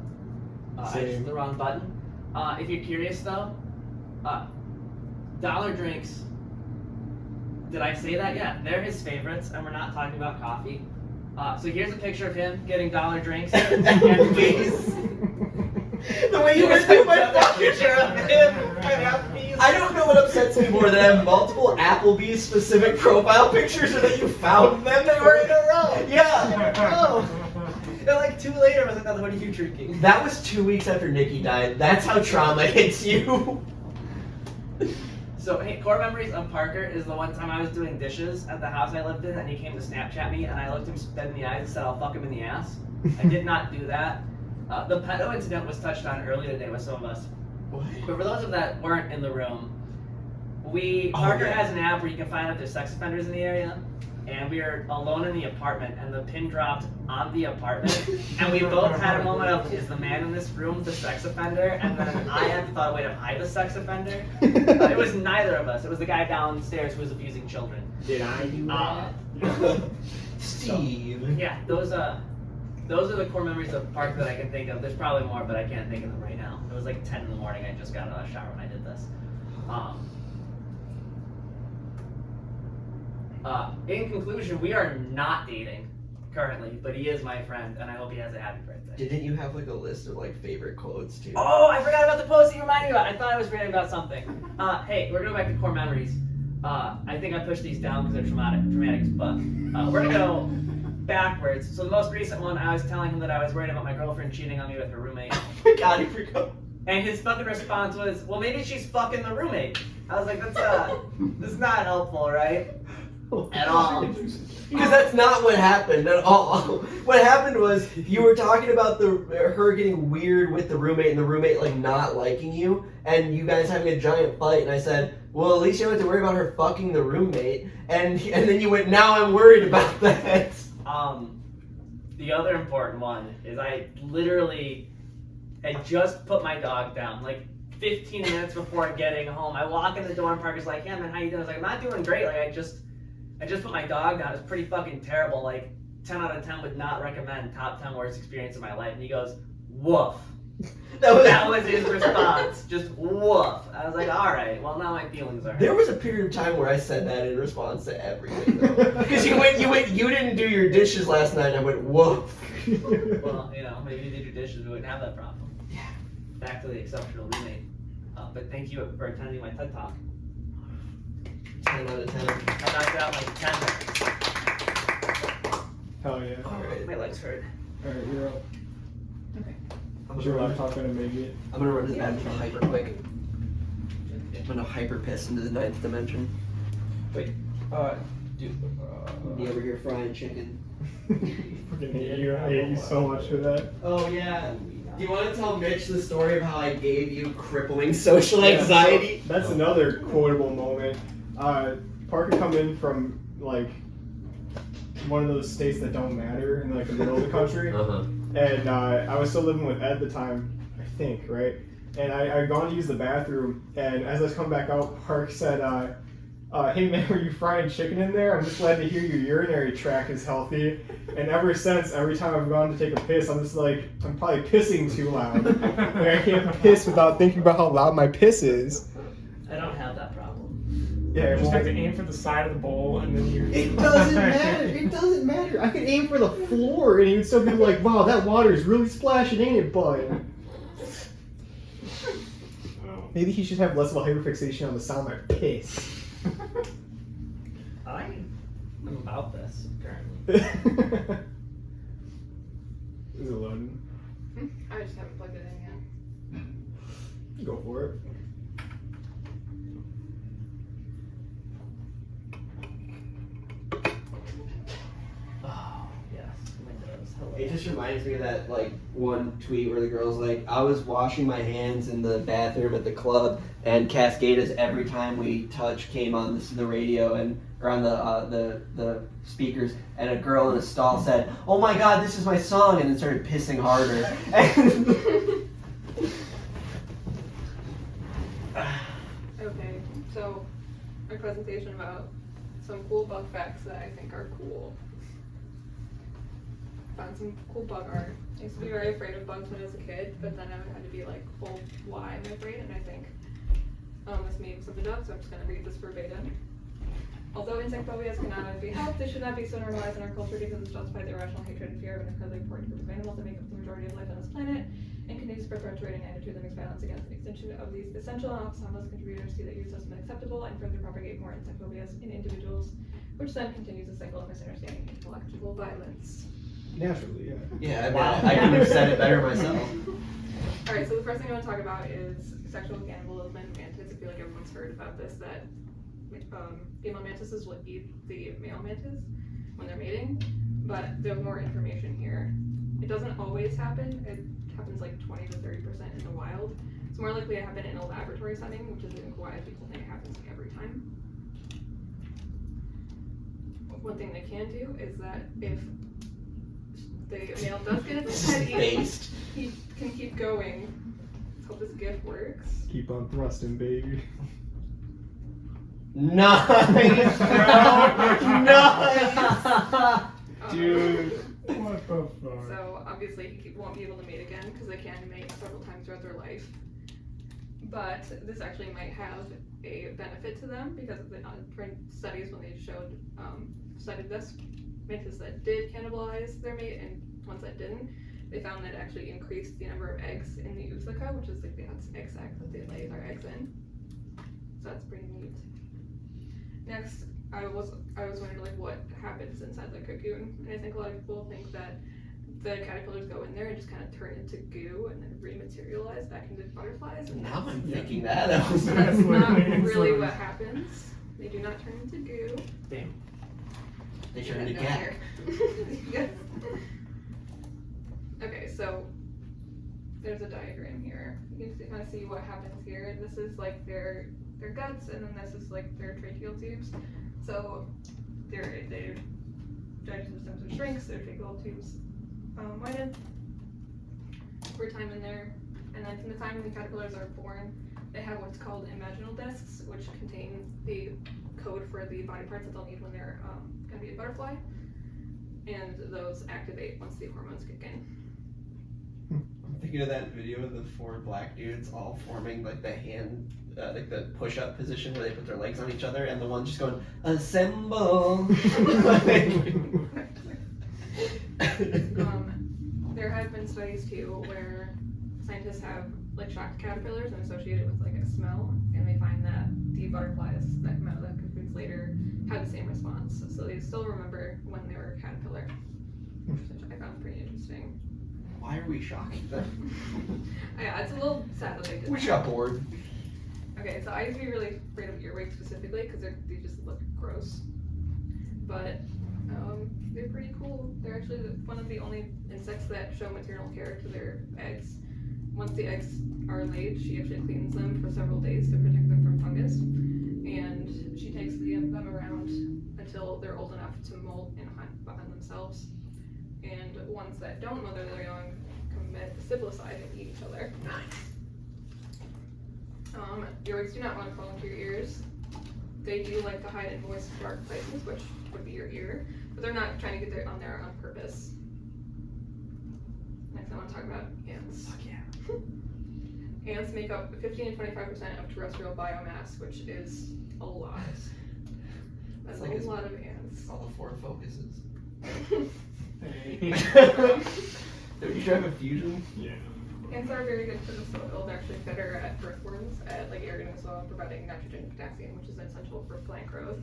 I just hit the wrong button. If you're curious though, dollar drinks, did I say that? Yeah, they're his favorites, and we're not talking about coffee. So here's a picture of him getting dollar drinks and please. The way you were doing my fucking picture of him and Applebee's. I don't know what upsets me more, that I have multiple Applebee's specific profile pictures or that you found them. They were in a row. Yeah. Oh. And like 2 later, I was like, "Now, what are you drinking?" That was 2 weeks after Nikki died. That's how trauma hits you. So, hey, core memories of Parker is the one time I was doing dishes at the house I lived in, and he came to Snapchat me, and I looked him dead in the eyes and said, "I'll fuck him in the ass." I did not do that. The pedo incident was touched on earlier today with some of us. What? But for those of that weren't in the room, Parker has an app where you can find out there's sex offenders in the area, and we were alone in the apartment, and the pin dropped on the apartment, and we both had a moment of, is the man in this room the sex offender? And then I had to thought a way to hide the sex offender. It was neither of us. It was the guy downstairs who was abusing children. Did I do that? Steve. Yeah, those are the core memories of Park that I can think of. There's probably more, but I can't think of them right now. It was like 10 in the morning. I just got out of the shower when I did this. In conclusion, we are not dating currently, but he is my friend, and I hope he has a happy birthday. Didn't you have like a list of like favorite quotes too? Oh, I forgot about the post you reminded me about. I thought I was reading about something. Hey, we're going back to core memories. I think I pushed these down because they're traumatic as fuck. We're gonna go backwards. So the most recent one, I was telling him that I was worried about my girlfriend cheating on me with her roommate. Oh my god, he forgot. And his fucking response was, well, maybe she's fucking the roommate. I was like, that's not helpful, right? At all. Because that's not what happened at all. What happened was you were talking about her getting weird with the roommate and the roommate like not liking you and you guys having a giant fight, and I said, well, at least you don't have to worry about her fucking the roommate, and then you went, now I'm worried about that. The other important one is I literally had just put my dog down, like 15 minutes before getting home. I walk in the door and Parker's like, yeah man, how you doing? I was like, I'm not doing great. Like I just put my dog down. It's pretty fucking terrible. Like 10 out of 10 would not recommend top 10 worst experience of my life. And he goes, woof. That was his response. Just woof. I was like, all right. Well, now my feelings are hurt. There was a period of time where I said that in response to everything, though. Because you didn't do your dishes last night, and I went, woof. Well, maybe you did your dishes, we wouldn't have that problem. Yeah. Back to the exceptional roommate. But thank you for attending my TED Talk. 10 out of 10. I knocked out like 10 minutes. Hell yeah. Alright. My legs hurt. Alright, you're up. Okay. Is your laptop gonna make it? I'm gonna run to the bathroom hyper quick. I'm gonna hyper piss into the 9th dimension. Dude. Be over here frying chicken. Fucking hate you. I hate you so much for that. Oh yeah. Do you want to tell Mitch the story of how I gave you crippling social Yeah, anxiety? so that's another quotable moment. Parker come in from like one of those states that don't matter in like the middle of the country. Uh-huh. And I was still living with Ed at the time, I think, right? And I had gone to use the bathroom, and as I was coming back out, Park said, hey man, were you frying chicken in there? I'm just glad to hear your urinary tract is healthy. And ever since, every time I've gone to take a piss, I'm just like, I'm probably pissing too loud. Like, I can't piss without thinking about how loud my piss is. I don't have that problem. Yeah, You just have to aim for the side of the bowl and then you're. it doesn't matter. It doesn't matter. I can aim for the floor and you'd still be like, wow, that water is really splashing, ain't it, bud? Maybe he should have less of a hyperfixation on the sound of my piss. I am about this currently. Is it loading? I just haven't plugged it in yet. Go for it. Oh, yes. Windows. Hello. It just reminds me of that like one tweet where the girl's like, I was washing my hands in the bathroom at the club, and Cascadas every time we touch came on the radio and or on the speakers, and a girl in the stall said, "Oh my God, this is my song," and then started pissing harder. Okay, so my presentation about some cool bug facts that I think are cool. Found some cool bug art. I used to be very afraid of bugs when I was a kid, but then I had to be like, oh, why am I afraid? And I think this meme summed it up, so I'm just going to read this verbatim. Although insect phobias cannot be helped, they should not be so normalized in our culture because it's justified the irrational hatred and fear of an incredibly important group of animals that make up the majority of life on this planet, and continues to perpetuate an attitude that makes violence against the extinction of these essential and often harmless contributors to that use as unacceptable and further propagate more insect phobias in individuals, which then continues the cycle of misunderstanding and intellectual violence. Naturally, yeah. Yeah, Wow. I couldn't have said it better myself. Alright, so the first thing I want to talk about is sexual cannibalism in mantis. I feel like everyone's heard about this, that female mantises will eat the male mantis when they're mating, but there's more information here. It doesn't always happen. It happens like 20 to 30% in the wild. It's more likely to happen in a laboratory setting, which is why people think it happens every time. One thing they can do is that if the male does get its head eaten, he can keep going. Let's hope this gift works. Keep on thrusting, baby. Nice, bro! Nice! Dude, what the fuck? So obviously he won't be able to mate again because they can mate several times throughout their life. But this actually might have a benefit to them because of the studies when they studied this mantis that did cannibalize their mate and ones that didn't. They found that it actually increased the number of eggs in the ootheca, which is like the egg sac that they lay their eggs in. So that's pretty neat. Next, I was wondering like what happens inside the cocoon, and I think a lot of people think that the caterpillars go in there and just kind of turn into goo and then rematerialize back into butterflies. And Now I'm Yeah. thinking that. that's not really what happens. They do not turn into goo. Damn. They turn into No gag. hair. Yes. Okay, so there's a diagram here. You can kind of see what happens here. This is like their guts, and then this is like their tracheal tubes. So their digestive system shrinks, their tracheal tubes widen over time in there. And then from the time when the caterpillars are born, they have what's called imaginal discs, which contain the code for the body parts that they'll need when they're going to be a butterfly. And those activate once the hormones kick in. I'm thinking of that video of the 4 black dudes all forming like the hand, like the push-up position where they put their legs on each other, and the one just going, assemble. There have been studies too where scientists have like shocked caterpillars and associate it with like a smell, and they find that the butterflies that come out of the cocoons later have the same response. So they still remember when they were a caterpillar, which I found pretty interesting. Why are we shocking them? Yeah, it's a little sad that they did We that. got bored. Okay, so I used to be really afraid of earwigs specifically because they just look gross. But they're pretty cool. They're actually one of the only insects that show maternal care to their eggs. Once the eggs are laid, she actually cleans them for several days to protect them from fungus. And she takes them around until they're old enough to molt and hunt by themselves. And ones that don't mother their young commit siblicide and eat each other. Earwigs do not want to crawl into your ears. They do like to hide in moist, dark places, which would be your ear, but they're not trying to get on there on purpose. Next, I want to talk about ants. Fuck yeah. Ants make up 15 to 25% of terrestrial biomass, which is a lot. That's Like a it's- lot of ants. All the Ford Focuses. Hey. Don't you drive a Fusion? Yeah. Ants are very good for the soil. They're actually better at earthworms, at like aerating the soil, providing nitrogen and potassium, which is essential for plant growth.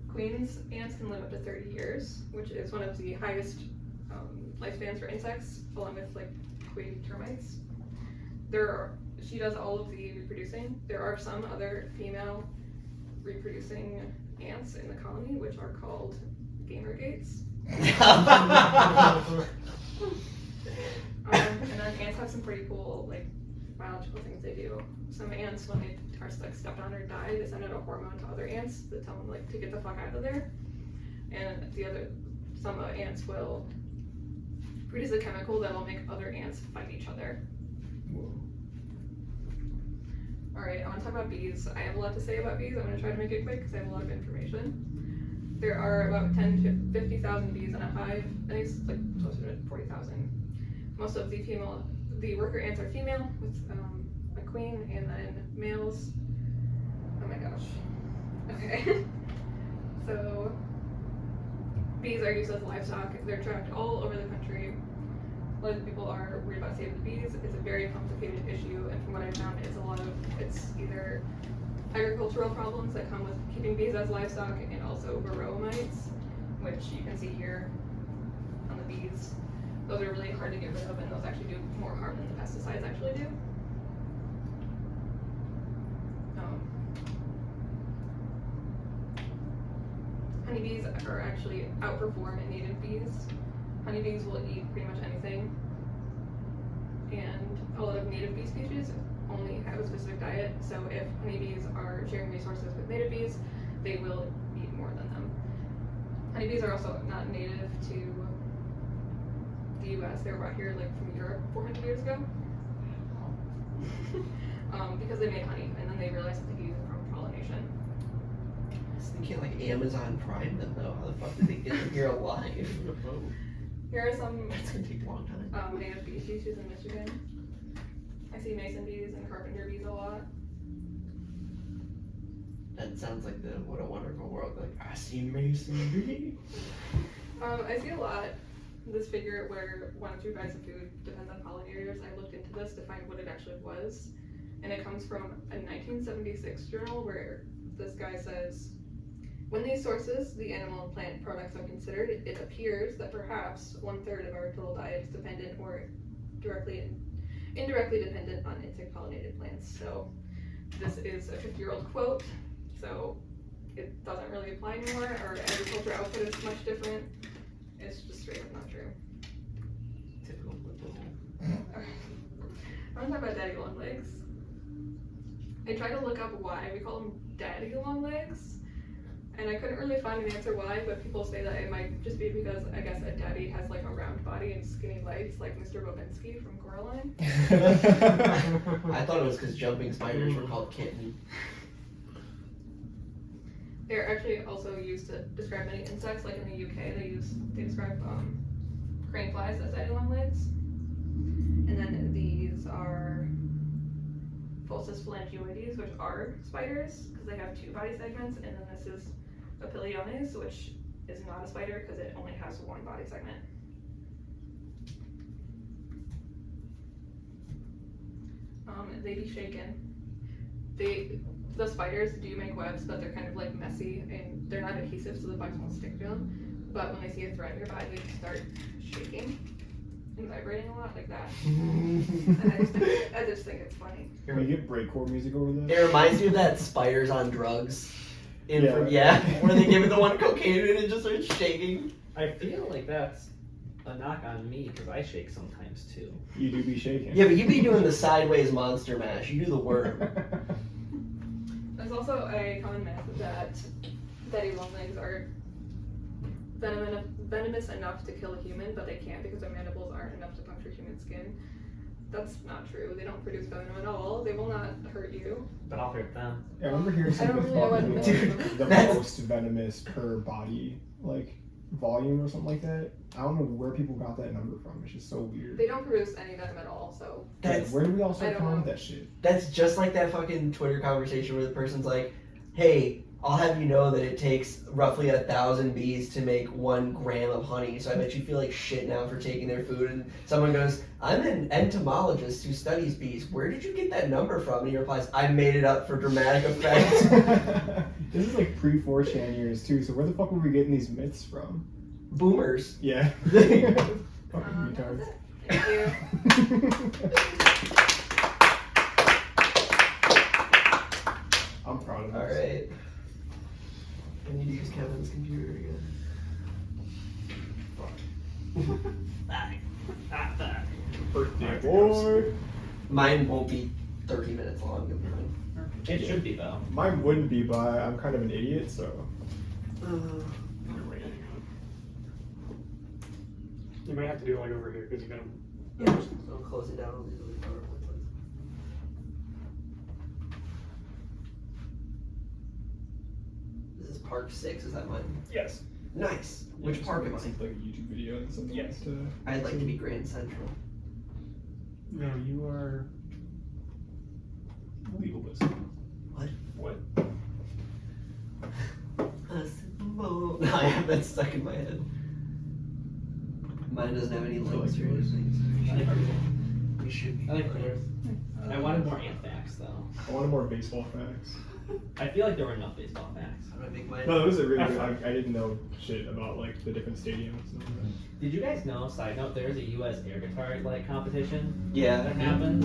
Queen's ants can live up to 30 years, which is one of the highest lifespans for insects, along with like queen termites. She does all of the reproducing. There are some other female reproducing ants in the colony, which are called gamergates. And then ants have some pretty cool like biological things they do. Some ants, when they are like stepped on or die, they send out a hormone to other ants that tell them like to get the fuck out of there. And some ants will produce a chemical that will make other ants fight each other. Alright, I want to talk about bees. I have a lot to say about bees. I'm going to try to make it quick because I have a lot of information. There are about 10 to 50,000 bees in a hive. I think it's like closer to 40,000. Most of the worker ants are female with a queen, and then males. Oh my gosh. Okay. So, bees are used as livestock. They're tracked all over the country. A lot of people are worried about saving the bees. It's a very complicated issue, and from what I found, it's either agricultural problems that come with keeping bees as livestock, and also varroa mites, which you can see here on the bees. Those are really hard to get rid of, and those actually do more harm than the pesticides actually do. Honeybees are actually outperform native bees. Honeybees will eat pretty much anything, and a lot of native bee species only have a specific diet, so if honeybees are sharing resources with native bees, they will eat more than them. Honeybees are also not native to the US. They were brought here like from Europe 400 years ago. Because they made honey, and then they realized that they could use it from pollination. You can't like Amazon Prime them though. How the fuck did they get them here alive? Here are some It's gonna take a long time. native bee species in Michigan. I see mason bees and carpenter bees a lot. That sounds like the What a Wonderful World. Like I see Mason Bee. I see a lot this figure where 1 or 2 bags of food depends on pollinators. I looked into this to find what it actually was, and it comes from a 1976 journal where this guy says, when these sources, the animal and plant products, are considered, it appears that perhaps 1/3 of our total diet is dependent or indirectly dependent on insect pollinated plants. So this is a 50-year-old quote, so it doesn't really apply anymore. Our agriculture output is much different. It's just straight up not true. Typical liberal. I want to talk about daddy long legs. I tried to look up why we call them daddy long legs, and I couldn't really find an answer why, but people say that it might just be because I guess a daddy has like a round body and skinny legs, like Mr. Bobinski from Coraline. I thought it was because jumping spiders were called kitten. They're actually also used to describe many insects, like in the UK, they describe crane flies as daddy long legs. And then these are Pholcis phalangioides, which are spiders, because they have 2 body segments, and then this is Papiliones, which is not a spider because it only has 1 body segment. They be shaken. The spiders do make webs, but they're kind of like messy and they're not adhesive, so the bugs won't stick to them. But when they see a threat nearby, they start shaking and vibrating a lot like that. And I just think it's funny. Can we get breakcore music over It this? reminds me of that spiders on drugs. Yeah. Where they give it the one cocaine and it just starts shaking. I feel like that's a knock on me because I shake sometimes too. You do be shaking. Yeah, but you be doing the sideways monster mash. You do the worm. There's also a common myth that daddy long legs are venomous enough to kill a human, but they can't because their mandibles aren't enough to puncture human skin. That's not true. They don't produce venom at all. They will not hurt you. But I'll hurt them. Yeah, I remember hearing I don't something really know about what being, venom like, is. the That's- most venomous per body, like, volume or something like that. I don't know where people got that number from. It's just so weird. They don't produce any venom at all, so That's Where do we all I start don't calling know. that shit? That's just like that fucking Twitter conversation where the person's like, hey, I'll have you know that it takes roughly 1,000 bees to make 1 gram of honey, so I bet you feel like shit now for taking their food. And someone goes, I'm an entomologist who studies bees. Where did you get that number from? And he replies, I made it up for dramatic effect. This is like pre-4chan years too, so where the fuck were we getting these myths from? Boomers. Yeah. Fucking that was retards. it. Thank you. I'm proud of us. Alright. I need to use Kevin's computer again. Birthday boy. Mine won't be 30 minutes long. It'll be fine. It should be though. Mine wouldn't be, but I'm kind of an idiot, so. You might have to do it like over here because you're gonna. Yeah, so I'll close it down. I'll do the PowerPoint slides. This is part 6, is that mine? Yes. Nice. Which park am I? It's like a YouTube video and something. Yes. I'd like to be Grand Central. No, you are. Legalist. What? A symbol. No, I have that stuck in my head. Mine doesn't have any links or anything. I like yours. We should be. I like yours. I wanted more ant facts though. I wanted more baseball facts. I feel like there were enough baseball facts. How do I make mine? No, those are really good. I didn't know shit about like the different stadiums and all that. Did you guys know, side note, there is a US air guitar like competition Yeah. that happens,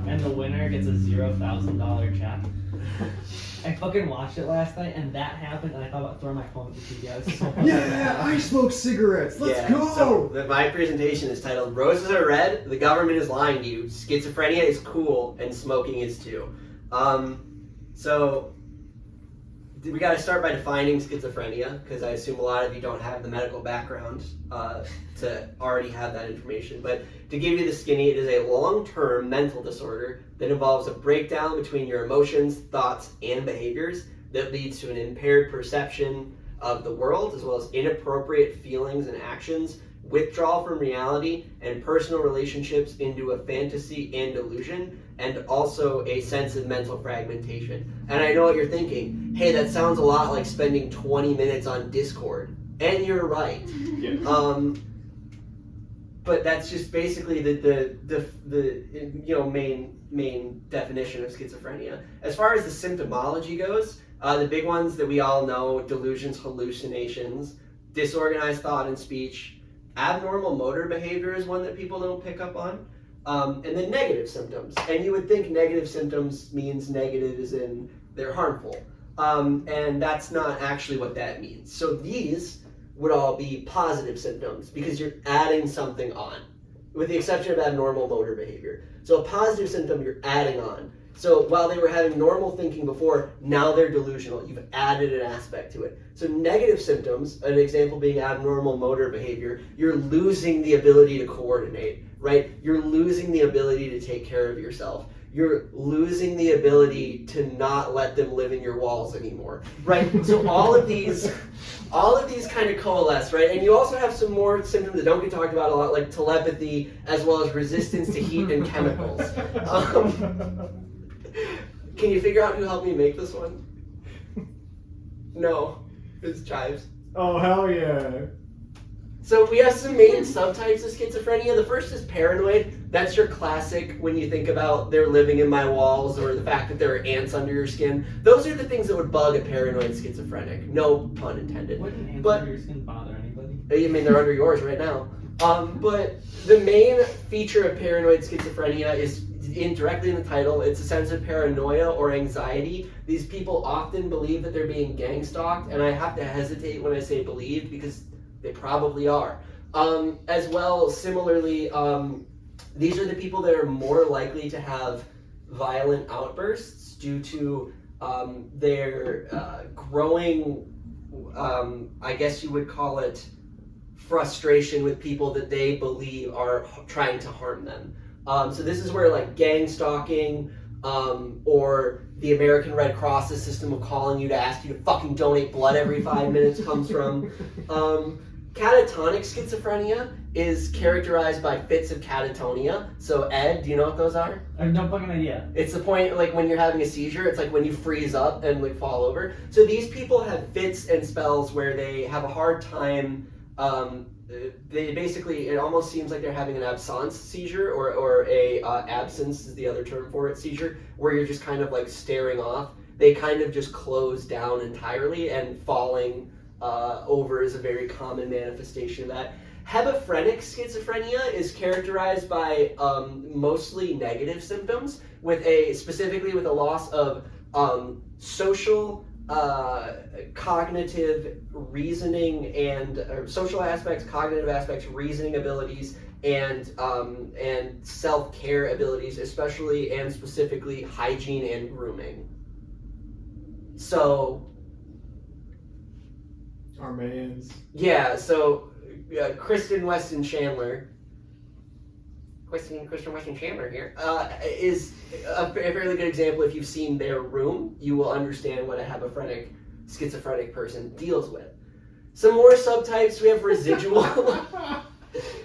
and the winner gets a $0,000 check. I fucking watched it last night, and that happened, and I thought about throwing my phone at the TV. I was so I smoke cigarettes. Yeah, so my presentation is titled "Roses Are Red. The Government is Lying to You. Schizophrenia is cool, and smoking is too." So we got to start by defining schizophrenia, because I assume a lot of you don't have the medical background to already have that information. But to give you the skinny, it is a long-term mental disorder that involves a breakdown between your emotions, thoughts, and behaviors that leads to an impaired perception of the world, as well as inappropriate feelings and actions, withdrawal from reality, and personal relationships into a fantasy and illusion, and also a sense of mental fragmentation. And I know what you're thinking. Hey, that sounds a lot like spending 20 minutes on Discord. And you're right. Yeah. But that's just basically the main definition of schizophrenia. As far as the symptomology goes, the big ones that we all know: delusions, hallucinations, disorganized thought and speech, abnormal motor behavior is one that people don't pick up on, and then negative symptoms. And you would think negative symptoms means negative as in they're harmful, and that's not actually what that means. So these would all be positive symptoms because you're adding something on, with the exception of abnormal motor behavior. So a positive symptom you're adding on. So while they were having normal thinking before, now they're delusional. You've added an aspect to it. So negative symptoms, an example being abnormal motor behavior, you're losing the ability to coordinate, right? You're losing the ability to take care of yourself. You're losing the ability to not let them live in your walls anymore, right? So all of these kind of coalesce, right? And you also have some more symptoms that don't get talked about a lot, like telepathy, as well as resistance to heat and chemicals. Can you figure out who helped me make this one? No, it's Chives. Oh, hell yeah. So we have some main subtypes of schizophrenia. The first is paranoid. That's your classic when you think about they're living in my walls or the fact that there are ants under your skin. Those are the things that would bug a paranoid schizophrenic. No pun intended. Wouldn't ants But- under your skin bother anybody? I mean, they're under yours right now. But the main feature of paranoid schizophrenia is directly in the title. It's a sense of paranoia or anxiety. These people often believe that they're being gang stalked, and I have to hesitate when I say believed because they probably are. As well, similarly, these are the people that are more likely to have violent outbursts due to their growing, I guess you would call it, frustration with people that they believe are trying to harm them. So this is where like gang stalking or the American Red Cross's system of calling you to ask you to fucking donate blood every 5 minutes comes from. Catatonic schizophrenia is characterized by fits of catatonia. So Ed, do you know what those are? I have no fucking idea. It's the point like when you're having a seizure, it's like when you freeze up and like fall over. So these people have fits and spells where they have a hard time. They basically, it almost seems like they're having an absence seizure or a absence is the other term for it, seizure, where you're just kind of like staring off. They kind of just close down entirely, and falling over is a very common manifestation of that. Hebephrenic schizophrenia is characterized by mostly negative symptoms, specifically with a loss of social, cognitive reasoning and social aspects, cognitive aspects, reasoning abilities, and self-care abilities, especially and specifically hygiene and grooming. So, Our man's. yeah, so Kristen Weston Chandler here, is a fairly good example. If you've seen their room, you will understand what a hebephrenic schizophrenic person deals with. Some more subtypes, we have residual.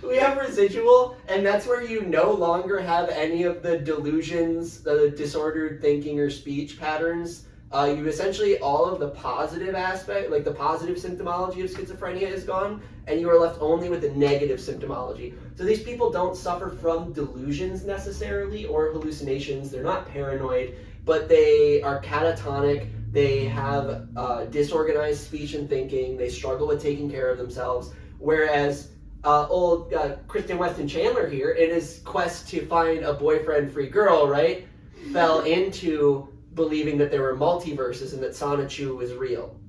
We have residual, and that's where you no longer have any of the delusions, the disordered thinking or speech patterns. You essentially, all of the positive aspect, like the positive symptomology of schizophrenia is gone, and you are left only with the negative symptomology. So these people don't suffer from delusions necessarily or hallucinations. They're not paranoid, but they are catatonic. They have disorganized speech and thinking. They struggle with taking care of themselves. Whereas old Kristen Weston Chandler here, in his quest to find a boyfriend-free girl, right, fell into believing that there were multiverses and that Sonichu was real.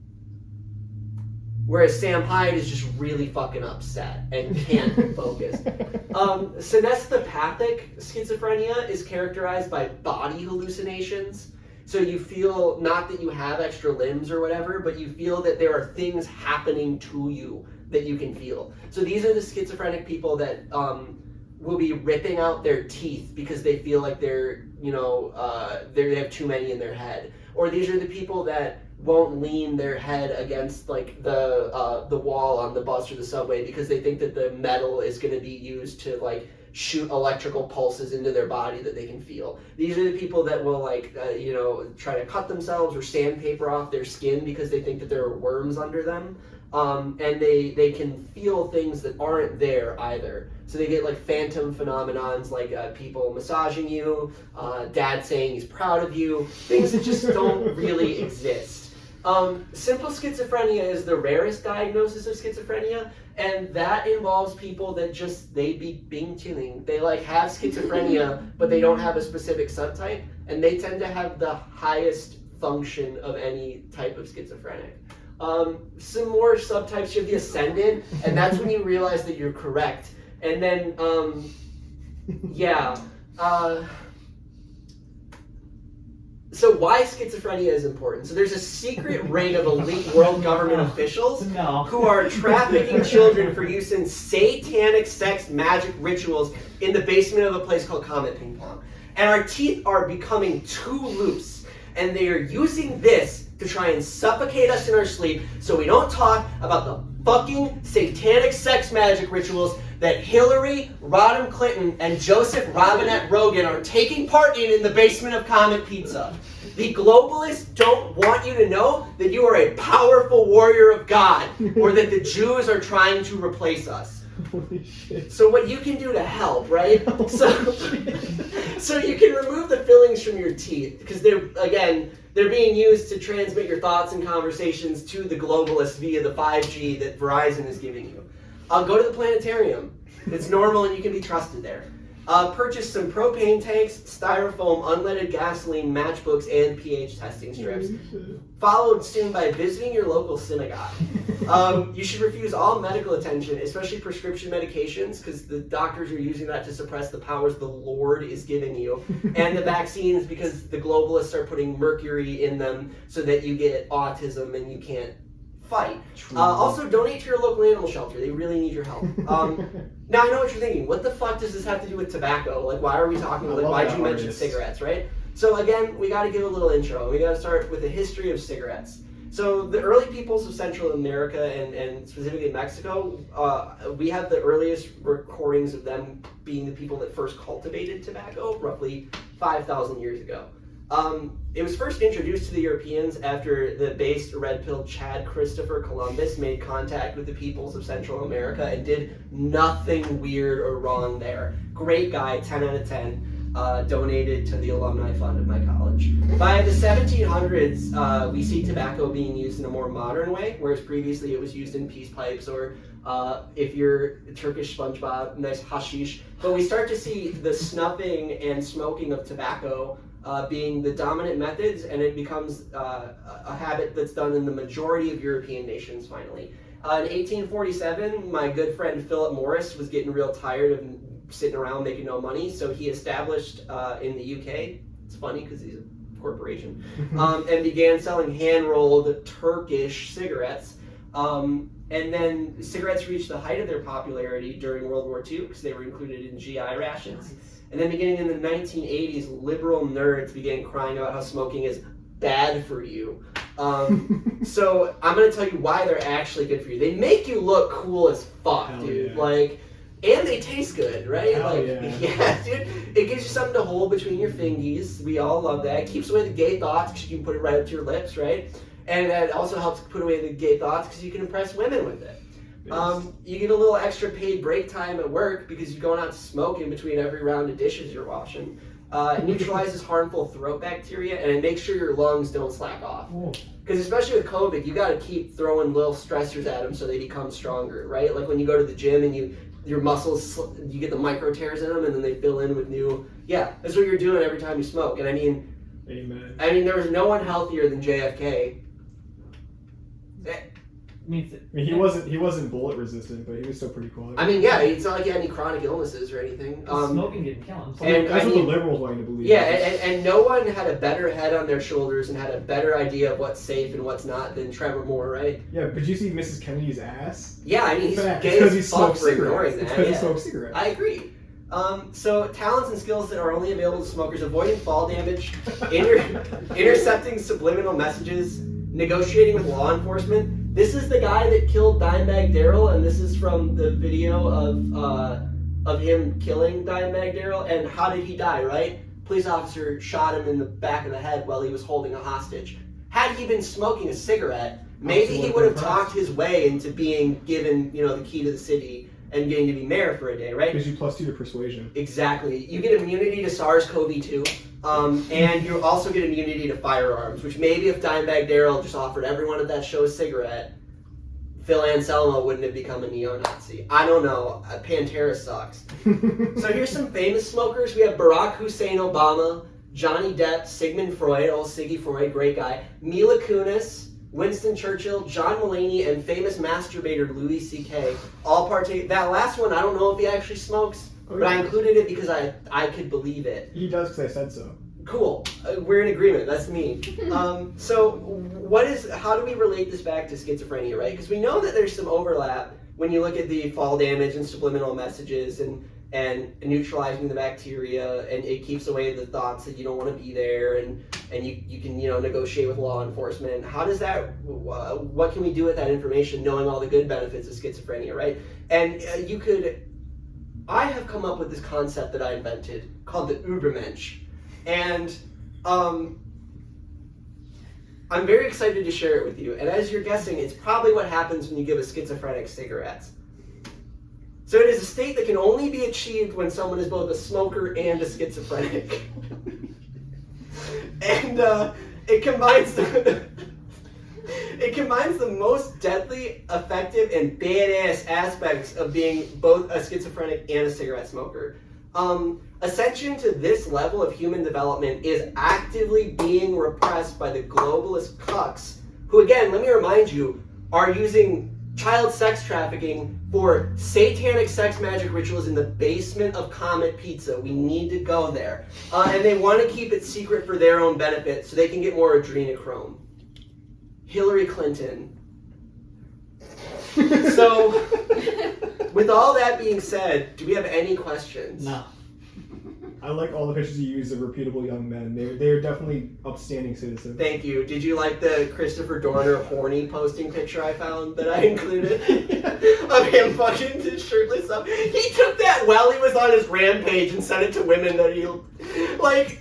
Whereas Sam Hyde is just really fucking upset and can't focus. Synesthetapathic schizophrenia is characterized by body hallucinations. So you feel not that you have extra limbs or whatever, but you feel that there are things happening to you that you can feel. So these are the schizophrenic people that will be ripping out their teeth because they feel like they have too many in their head. Or these are the people that won't lean their head against like the wall on the bus or the subway because they think that the metal is going to be used to like shoot electrical pulses into their body that they can feel. These are the people that will try to cut themselves or sandpaper off their skin because they think that there are worms under them. And they can feel things that aren't there either. So they get like phantom phenomenons, like people massaging you, dad saying he's proud of you, things that just don't really exist. Simple schizophrenia is the rarest diagnosis of schizophrenia, and that involves people that just, they be being chilling. They like have schizophrenia, but they don't have a specific subtype, and they tend to have the highest function of any type of schizophrenic. Some more subtypes, you have the ascendant, and that's when you realize that you're correct. And then, so why schizophrenia is important. So there's a secret ring of elite world government officials who are trafficking children for use in satanic sex magic rituals in the basement of a place called Comet Ping Pong. And our teeth are becoming too loose, and they are using this to try and suffocate us in our sleep so we don't talk about the fucking satanic sex magic rituals that Hillary Rodham Clinton and Joseph Robinette Rogan are taking part in the basement of Comet Pizza. The globalists don't want you to know that you are a powerful warrior of God or that the Jews are trying to replace us. Holy shit. So what you can do to help, right? So you can remove the fillings from your teeth because they're being used to transmit your thoughts and conversations to the globalists via the 5G that Verizon is giving you. Go to the planetarium. It's normal and you can be trusted there. Purchase some propane tanks, styrofoam, unleaded gasoline, matchbooks, and pH testing strips. Followed soon by visiting your local synagogue. You should refuse all medical attention, especially prescription medications, because the doctors are using that to suppress the powers the Lord is giving you. And the vaccines, because the globalists are putting mercury in them so that you get autism and you can't fight. Also, donate to your local animal shelter. They really need your help. Now, I know what you're thinking. What the fuck does this have to do with tobacco? Like, why are we talking, like, why'd you mention cigarettes, right? So, again, we got to give a little intro. We got to start with the history of cigarettes. So, the early peoples of Central America and specifically Mexico, we have the earliest recordings of them being the people that first cultivated tobacco, roughly 5,000 years ago. It was first introduced to the Europeans after the based red-pilled Chad Christopher Columbus made contact with the peoples of Central America and did nothing weird or wrong there. Great guy, 10 out of 10. Donated to the alumni fund of my college. By the 1700s, we see tobacco being used in a more modern way, whereas previously it was used in peace pipes or if you're Turkish SpongeBob, nice hashish. But we start to see the snuffing and smoking of tobacco being the dominant methods, and it becomes a habit that's done in the majority of European nations finally. In 1847, my good friend Philip Morris was getting real tired of sitting around making no money, so he established in the UK, it's funny because he's a corporation, and began selling hand-rolled Turkish cigarettes. And then cigarettes reached the height of their popularity during World War II because they were included in GI rations. And then beginning in the 1980s, liberal nerds began crying about how smoking is bad for you. So I'm going to tell you why they're actually good for you. They make you look cool as fuck, Hell dude. yeah. Like, and they taste good, right? Hell like, yeah. Dude. It gives you something to hold between your fingies. We all love that. It keeps away the gay thoughts because you can put it right up to your lips, right? And that also helps put away the gay thoughts because you can impress women with it. You get a little extra paid break time at work because you're going out to smoke in between every round of dishes you're washing. It neutralizes harmful throat bacteria, and it makes sure your lungs don't slack off. Because especially with COVID, you got to keep throwing little stressors at them so they become stronger, right? Like when you go to the gym and your muscles, you get the micro tears in them, and then they fill in with new. Yeah, that's what you're doing every time you smoke. And I mean, Amen. there was no one healthier than JFK. I mean, he wasn't bullet resistant, but he was still pretty cool. I mean, yeah, it's not like he had any chronic illnesses or anything. Smoking didn't kill him. And that's what the liberals want you to believe. Yeah, and no one had a better head on their shoulders and had a better idea of what's safe and what's not than Trevor Moore, right? Yeah, but you see Mrs. Kennedy's ass? Yeah, I mean, he's gay because he as fuck smoked for ignoring cigarettes. It's that. because he Yeah. smoked cigarettes. I agree. So talents and skills that are only available to smokers: avoiding fall damage, intercepting subliminal messages, negotiating with law enforcement. This is the guy that killed Dimebag Darrell, and this is from the video of him killing Dimebag Darrell. And how did he die, right? Police officer shot him in the back of the head while he was holding a hostage. Had he been smoking a cigarette, maybe he would have talked his way into being given, the key to the city and getting to be mayor for a day, right? Gives you +2 to persuasion. Exactly. You get immunity to SARS-CoV-2, and you also get immunity to firearms, which maybe if Dimebag Darrell just offered everyone at that show a cigarette, Phil Anselmo wouldn't have become a neo-Nazi. I don't know. Pantera sucks. So here's some famous smokers. We have Barack Hussein Obama, Johnny Depp, Sigmund Freud, old Siggy Freud, great guy, Mila Kunis, Winston Churchill, John Mulaney, and famous masturbator Louis C.K. all partake. That last one, I don't know if he actually smokes, but I included it because I could believe it. He does because I said so. Cool. We're in agreement. That's me. So how do we relate this back to schizophrenia, right? Because we know that there's some overlap when you look at the fall damage and subliminal messages and neutralizing the bacteria, and it keeps away the thoughts that you don't want to be there, and you can negotiate with law enforcement. How does that? What can we do with that information, knowing all the good benefits of schizophrenia, right? And I have come up with this concept that I invented called the Übermensch, and I'm very excited to share it with you. And as you're guessing, it's probably what happens when you give a schizophrenic cigarettes. So it is a state that can only be achieved when someone is both a smoker and a schizophrenic. And it combines the most deadly, effective, and badass aspects of being both a schizophrenic and a cigarette smoker. Ascension to this level of human development is actively being repressed by the globalist cucks, who, again, let me remind you, are using child sex trafficking for satanic sex magic rituals in the basement of Comet Pizza. We need to go there. And they want to keep it secret for their own benefit so they can get more adrenochrome. Hillary Clinton, So, with all that being said, do we have any questions? No. I like all the pictures you use of reputable young men. They're definitely upstanding citizens. Thank you. Did you like the Christopher Dorner horny posting picture I found that I included of him fucking shirtless up? He took that while he was on his rampage and sent it to women that he like.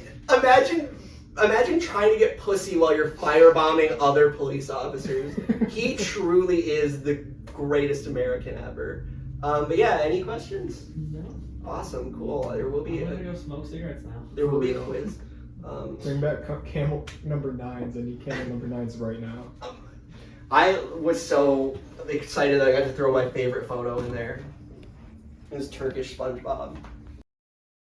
Imagine trying to get pussy while you're firebombing other police officers. He truly is the greatest American ever. But yeah, any questions? No. Awesome, cool. There will be I'm gonna go smoke cigarettes now. there will be a quiz. Bring back camel number 9s. I need camel number 9s right now. I was so excited that I got to throw my favorite photo in there. It was Turkish SpongeBob.